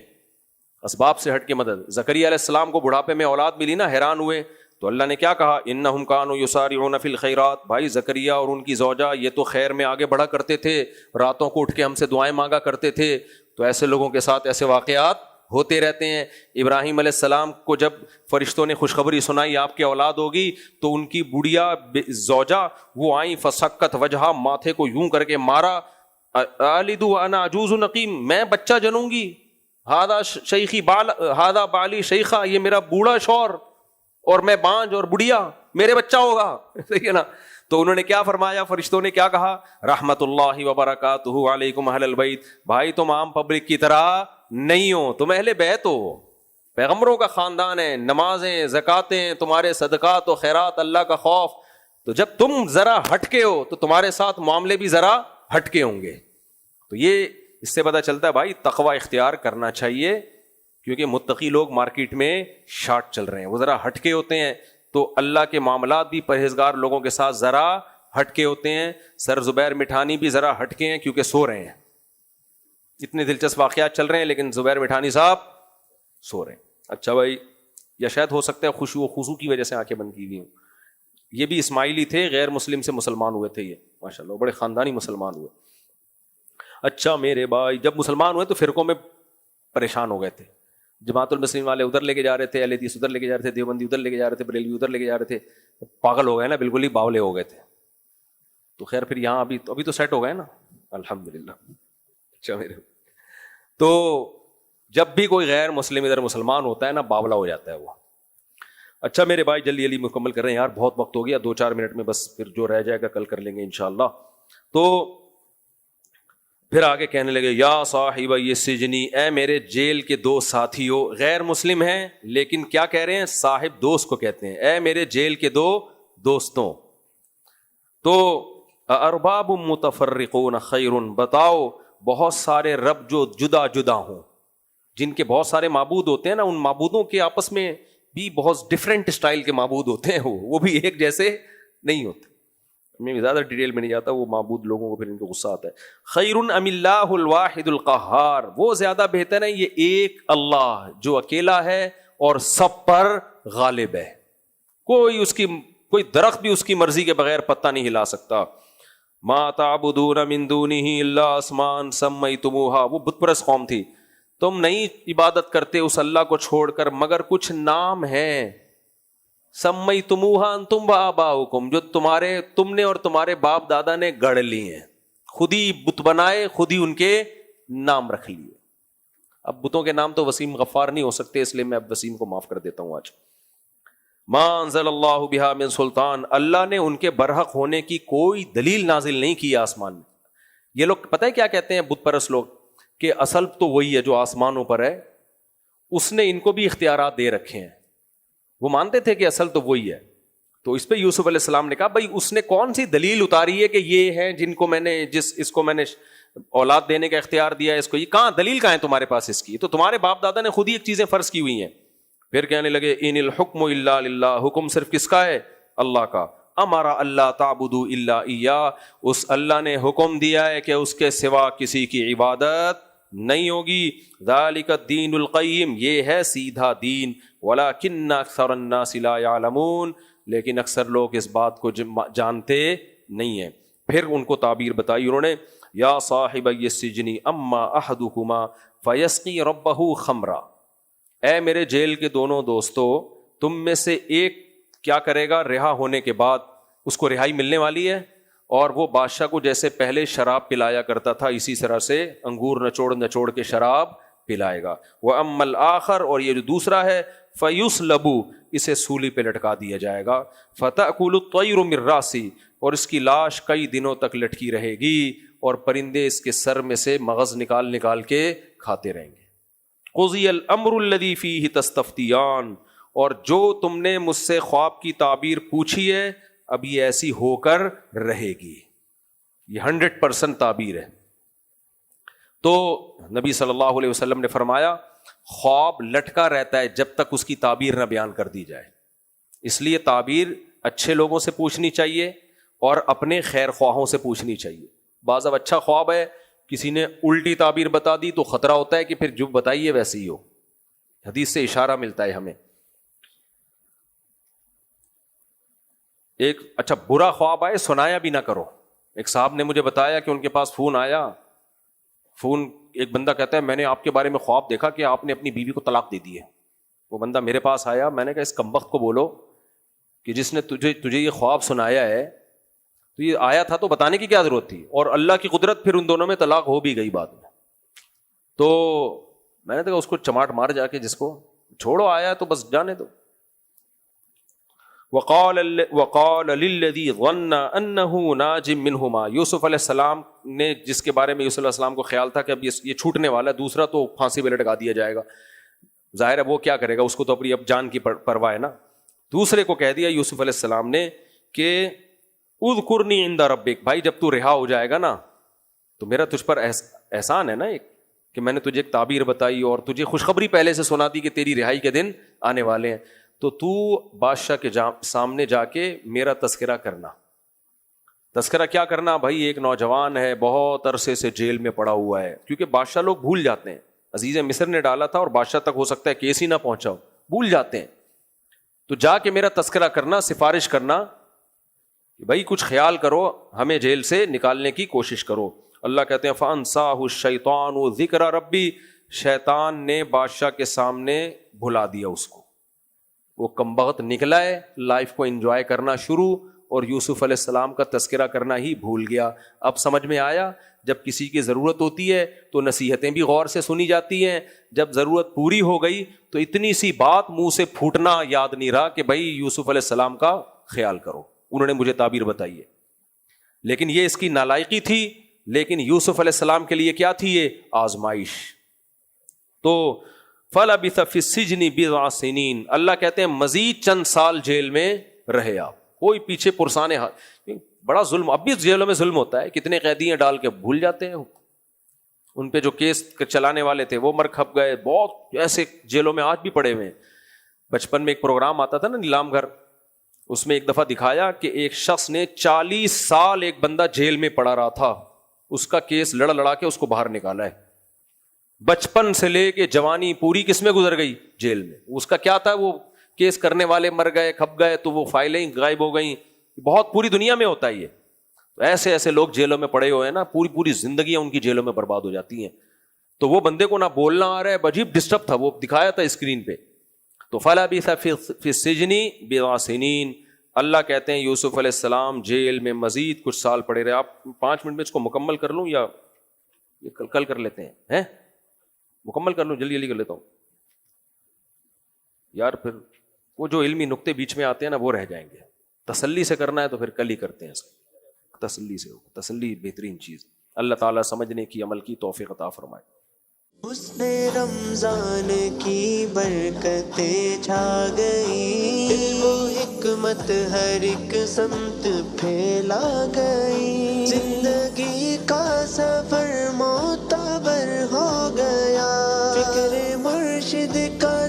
S2: اسباب سے ہٹ کے مدد. زکریا علیہ السلام کو بڑھاپے میں اولاد ملی نا, حیران ہوئے, تو اللہ نے کیا کہا, انہم کانوا یسارعون فی الخیرات. بھائی زکریا اور ان کی زوجہ یہ تو خیر میں آگے بڑھا کرتے تھے, راتوں کو اٹھ کے ہم سے دعائیں مانگا کرتے تھے. تو ایسے لوگوں کے ساتھ ایسے واقعات ہوتے رہتے ہیں. ابراہیم علیہ السلام کو جب فرشتوں نے خوشخبری سنائی آپ کی اولاد ہوگی, تو ان کی بڑھیا زوجہ وہ آئیں, فسکت وجہا, ماتھے کو یوں کر کے مارا, آلد وانا عجوز نقیم, میں بچہ جنوں گی, ہادہ شیخی بال ہادہ بالی شیخہ, یہ میرا بوڑھا شور اور میں بانج اور بڑھیا, میرے بچہ ہوگا. صحیح ہے نا. تو انہوں نے کیا فرمایا, فرشتوں نے کیا کہا, رحمت اللہ وبرکاتہ علیکم اہل البیت, بھائی تم عام پبلک کی طرح نہیں ہو, تم اہل بیت ہو, پیغمبروں کا خاندان ہے, نمازیں زکاتیں تمہارے صدقات و خیرات, اللہ کا خوف, تو جب تم ذرا ہٹکے ہو تو تمہارے ساتھ معاملے بھی ذرا ہٹکے ہوں گے. تو یہ اس سے پتہ چلتا ہے بھائی تقوی اختیار کرنا چاہیے, کیونکہ متقی لوگ مارکیٹ میں شارٹ چل رہے ہیں, وہ ذرا ہٹکے ہوتے ہیں, تو اللہ کے معاملات بھی پرہیزگار لوگوں کے ساتھ ذرا ہٹکے ہوتے ہیں. سر زبیر مٹھانی بھی ذرا ہٹکے ہیں کیونکہ سو رہے ہیں, اتنے دلچسپ واقعات چل رہے ہیں لیکن زبیر مٹھانی صاحب سو رہے ہیں. اچھا بھائی, یا شاید ہو سکتا ہے خشوع و خضوع کی وجہ سے آنکھیں بند کی ہوئی ہوں. یہ بھی اسماعیلی تھے, غیر مسلم سے مسلمان ہوئے تھے, یہ ماشاء اللہ بڑے خاندانی مسلمان ہوئے. اچھا میرے بھائی, جب مسلمان ہوئے تو فرقوں میں پریشان ہو گئے تھے. جماعت المسلمین والے ادھر لے کے جا رہے تھے, اہل حدیث ادھر لے کے جا رہے تھے, دیوبندی ادھر لے کے جا رہے تھے, بریلوی ادھر لے کے جا رہے تھے, پاگل ہو گئے نا, بالکل ہی باولے ہو گئے تھے. تو خیر پھر یہاں ابھی تو سیٹ ہو گئے نا الحمدللہ. اچھا میرے, تو جب بھی کوئی غیر مسلم ادھر مسلمان ہوتا ہے نا, باولا ہو جاتا ہے وہ. اچھا میرے بھائی جلدی جلدی مکمل کر رہے ہیں یار, بہت وقت ہو گیا, 2-4 منٹ میں بس, پھر جو رہ جائے گا کل کر لیں گے انشاءاللہ. تو پھر آگے کہنے لگے, یا صاحب یہ سجنی, اے میرے جیل کے دو ساتھیوں. غیر مسلم ہیں لیکن کیا کہہ رہے ہیں, صاحب دوست کو کہتے ہیں, اے میرے جیل کے دو دوستوں. تو ارباب متفرقون خیر, بتاؤ بہت سارے رب جو جدا جدا ہوں, جن کے بہت سارے معبود ہوتے ہیں نا, ان معبودوں کے آپس میں بھی بہت ڈفرینٹ اسٹائل کے معبود ہوتے ہیں, وہ بھی ایک جیسے نہیں ہوتے. میں زیادہ ڈیٹیل میں نہیں جاتا, وہ معبود لوگوں کو پھر ان کو غصہ آتا ہے. خیر ام اللہ الواحد القہار, وہ زیادہ بہتر ہے یہ ایک اللہ جو اکیلا ہے اور سب پر غالب ہے, کوئی درخت بھی اس کی مرضی کے بغیر پتہ نہیں ہلا سکتا. ما تعبدون من دونه الا اسماء سمیتموها, وہ بت پرست قوم تھی, تم نہیں عبادت کرتے اس اللہ کو چھوڑ کر مگر کچھ نام ہیں, سمیتموها انتم وآباؤکم, جو تم نے اور تمہارے باپ دادا نے گڑھ لی ہیں, خود ہی بت بنائے, خود ہی ان کے نام رکھ لیے. اب بتوں کے نام تو وسیم غفار نہیں ہو سکتے, اس لیے میں اب وسیم کو معاف کر دیتا ہوں آج. ما انزل اللہ بہا من سلطان, اللہ نے ان کے برحق ہونے کی کوئی دلیل نازل نہیں کی آسمان میں. یہ لوگ پتہ ہے کیا کہتے ہیں بت پرست لوگ, کہ اصل تو وہی ہے جو آسمانوں پر ہے, اس نے ان کو بھی اختیارات دے رکھے ہیں. وہ مانتے تھے کہ اصل تو وہی ہے. تو اس پہ یوسف علیہ السلام نے کہا بھائی اس نے کون سی دلیل اتاری ہے کہ یہ ہے جن کو میں نے اس کو میں نے اولاد دینے کا اختیار دیا ہے, اس کو یہ کہاں دلیل کہاں ہے تمہارے پاس اس کی؟ تو تمہارے باپ دادا نے خود ہی ایک چیزیں فرض کی ہوئی ہیں. پھر کہنے لگے ان الحکم الا للہ, حکم صرف کس کا ہے؟ اللہ کا. امارا اللہ تعبدوا الا ایہ, اس اللہ نے حکم دیا ہے کہ اس کے سوا کسی کی عبادت نہیں ہوگی. ذالک الدین القیم, یہ ہے سیدھا دین. ولکن اکثر الناس لا یعلمون, لیکن اکثر لوگ اس بات کو جانتے نہیں ہیں. پھر ان کو تعبیر بتائی انہوں نے, یا صاحب السجن اما احدکما فیسقی ربہ خمرا, اے میرے جیل کے دونوں دوستو, تم میں سے ایک کیا کرے گا رہا ہونے کے بعد, اس کو رہائی ملنے والی ہے, اور وہ بادشاہ کو جیسے پہلے شراب پلایا کرتا تھا اسی طرح سے انگور نچوڑ کے شراب پلائے گا. وَأَمَّا الْآخَرُ, اور یہ جو دوسرا ہے, فَيُسْلَبُ, اسے سولی پہ لٹکا دیا جائے گا. فَتَأْكُلُ الطَّيْرُ مِن رَّأْسِهِ, اور اس کی لاش کئی دنوں تک لٹکی رہے گی, اور پرندے اس کے سر میں سے مغز نکال کے کھاتے رہیں گے. قُضِيَ الْأَمْرُ الَّذِي فِيهِ تَسْتَفْتِيَانِ, اور جو تم نے مجھ سے خواب کی تعبیر پوچھی ہے اب یہ ایسی ہو کر رہے گی. یہ 100% تعبیر ہے. تو نبی صلی اللہ علیہ وسلم نے فرمایا خواب لٹکا رہتا ہے جب تک اس کی تعبیر نہ بیان کر دی جائے, اس لیے تعبیر اچھے لوگوں سے پوچھنی چاہیے اور اپنے خیر خواہوں سے پوچھنی چاہیے. بعض اب اچھا خواب ہے, کسی نے الٹی تعبیر بتا دی تو خطرہ ہوتا ہے کہ پھر جو بتائیے ویسے ہی ہو. حدیث سے اشارہ ملتا ہے ہمیں. ایک اچھا برا خواب آئے سنایا بھی نہ کرو. ایک صاحب نے مجھے بتایا کہ ان کے پاس فون آیا, ایک بندہ کہتا ہے میں نے آپ کے بارے میں خواب دیکھا کہ آپ نے اپنی بیوی کو طلاق دے دی ہے. وہ بندہ میرے پاس آیا, میں نے کہا اس کمبخت کو بولو کہ جس نے تجھے یہ خواب سنایا ہے تو یہ آیا تھا تو بتانے کی کیا ضرورت تھی, اور اللہ کی قدرت پھر ان دونوں میں طلاق ہو بھی گئی بعد میں. تو میں نے کہا اس کو چماٹ مار جا کے, جس کو چھوڑو آیا تو بس جانے دو. وقال للذی ظن انہ ناج منہما، یوسف علیہ السلام نے جس کے بارے میں یوسف علیہ السلام کو خیال تھا کہ اب یہ چھوٹنے والا ہے، دوسرا تو پھانسی پہ لٹکا دیا جائے گا، ظاہر ہے وہ کیا کرے گا، اس کو تو اپنی اب جان کی پرواہ ہے نا، دوسرے کو کہہ دیا یوسف علیہ السلام نے کہ اذکرنی عند ربک، بھائی جب تو رہا ہو جائے گا نا تو میرا تجھ پر احسان ہے نا ایک، کہ میں نے تجھے ایک تعبیر بتائی اور تجھے خوشخبری پہلے سے سنا دی کہ تیری رہائی کے دن آنے والے ہیں، تو بادشاہ کے سامنے جا کے میرا تذکرہ کرنا۔ تذکرہ کیا کرنا بھائی؟ ایک نوجوان ہے بہت عرصے سے جیل میں پڑا ہوا ہے، کیونکہ بادشاہ لوگ بھول جاتے ہیں، عزیز مصر نے ڈالا تھا اور بادشاہ تک ہو سکتا ہے کیس ہی نہ پہنچا ہو، بھول جاتے ہیں، تو جا کے میرا تذکرہ کرنا، سفارش کرنا کہ بھائی کچھ خیال کرو، ہمیں جیل سے نکالنے کی کوشش کرو۔ اللہ کہتے ہیں فَأَنْسَاهُ الشَّيْطَانُ ذِكْرَ رَبِّ، شیطان نے بادشاہ کے سامنے بھلا دیا اس کو، وہ کمبخت نکلا ہے، لائف کو انجوائے کرنا شروع، اور یوسف علیہ السلام کا تذکرہ کرنا ہی بھول گیا۔ اب سمجھ میں آیا، جب کسی کی ضرورت ہوتی ہے تو نصیحتیں بھی غور سے سنی جاتی ہیں، جب ضرورت پوری ہو گئی تو اتنی سی بات منہ سے پھوٹنا یاد نہیں رہا کہ بھائی یوسف علیہ السلام کا خیال کرو، انہوں نے مجھے تعبیر بتائی ہے۔ لیکن یہ اس کی نالائقی تھی، لیکن یوسف علیہ السلام کے لیے کیا تھی؟ یہ آزمائش۔ تو فَلَبِثَ فِي السِّجْنِ بِضْعَ سِنِينَ، اللہ کہتے ہیں مزید چند سال جیل میں رہے آپ، کوئی پیچھے پرسانے ہاتھ، بڑا ظلم، اب بھی جیلوں میں ظلم ہوتا ہے، کتنے قیدی ہیں ڈال کے بھول جاتے ہیں، ان پہ جو کیس چلانے والے تھے وہ مر کھپ گئے، بہت ایسے جیلوں میں آج بھی پڑے ہوئے ہیں۔ بچپن میں ایک پروگرام آتا تھا نا نیلام گھر، اس میں ایک دفعہ دکھایا کہ ایک شخص نے 40 سال ایک بندہ جیل میں پڑا رہا تھا، اس کا کیس لڑا لڑا کے اس کو باہر نکالا ہے، بچپن سے لے کے جوانی پوری کس میں گزر گئی؟ جیل میں۔ اس کا کیا تھا؟ وہ کیس کرنے والے مر گئے، کھپ گئے، تو وہ فائلیں غائب ہو گئیں، بہت پوری دنیا میں ہوتا ہے یہ، ایسے ایسے لوگ جیلوں میں پڑے ہوئے ہیں نا، پوری پوری زندگیاں ان کی جیلوں میں برباد ہو جاتی ہیں۔ تو وہ بندے کو نہ بولنا آ رہا ہے، عجیب ڈسٹرب تھا، وہ دکھایا تھا اسکرین پہ۔ تو فَلَبِثَ فِي السِّجْنِ بِضْعَ سِنِينَ، اللہ کہتے ہیں یوسف علیہ السلام جیل میں مزید کچھ سال پڑے رہے۔ آپ 5 منٹ میں اس کو مکمل کر لوں یا کل کر لیتے ہیں؟ مکمل کر لوں، جلدی جلدی کر لیتا ہوں یار، پھر وہ جو علمی نقطے بیچ میں آتے ہیں نا وہ رہ جائیں گے۔ تسلی سے کرنا ہے تو پھر کل ہی کرتے ہیں، اس کو تسلی سے ہو، تسلی بہترین چیز۔ اللہ تعالیٰ سمجھنے کی، عمل کی توفیق عطا فرمائے۔
S1: حسن رمضان کی برکتیں چھا گئی، علم و حکمت ہر ایک سمت پھیلا گئی، زندگی کا سفر معتبر ہو گیا، فکر مرشد کا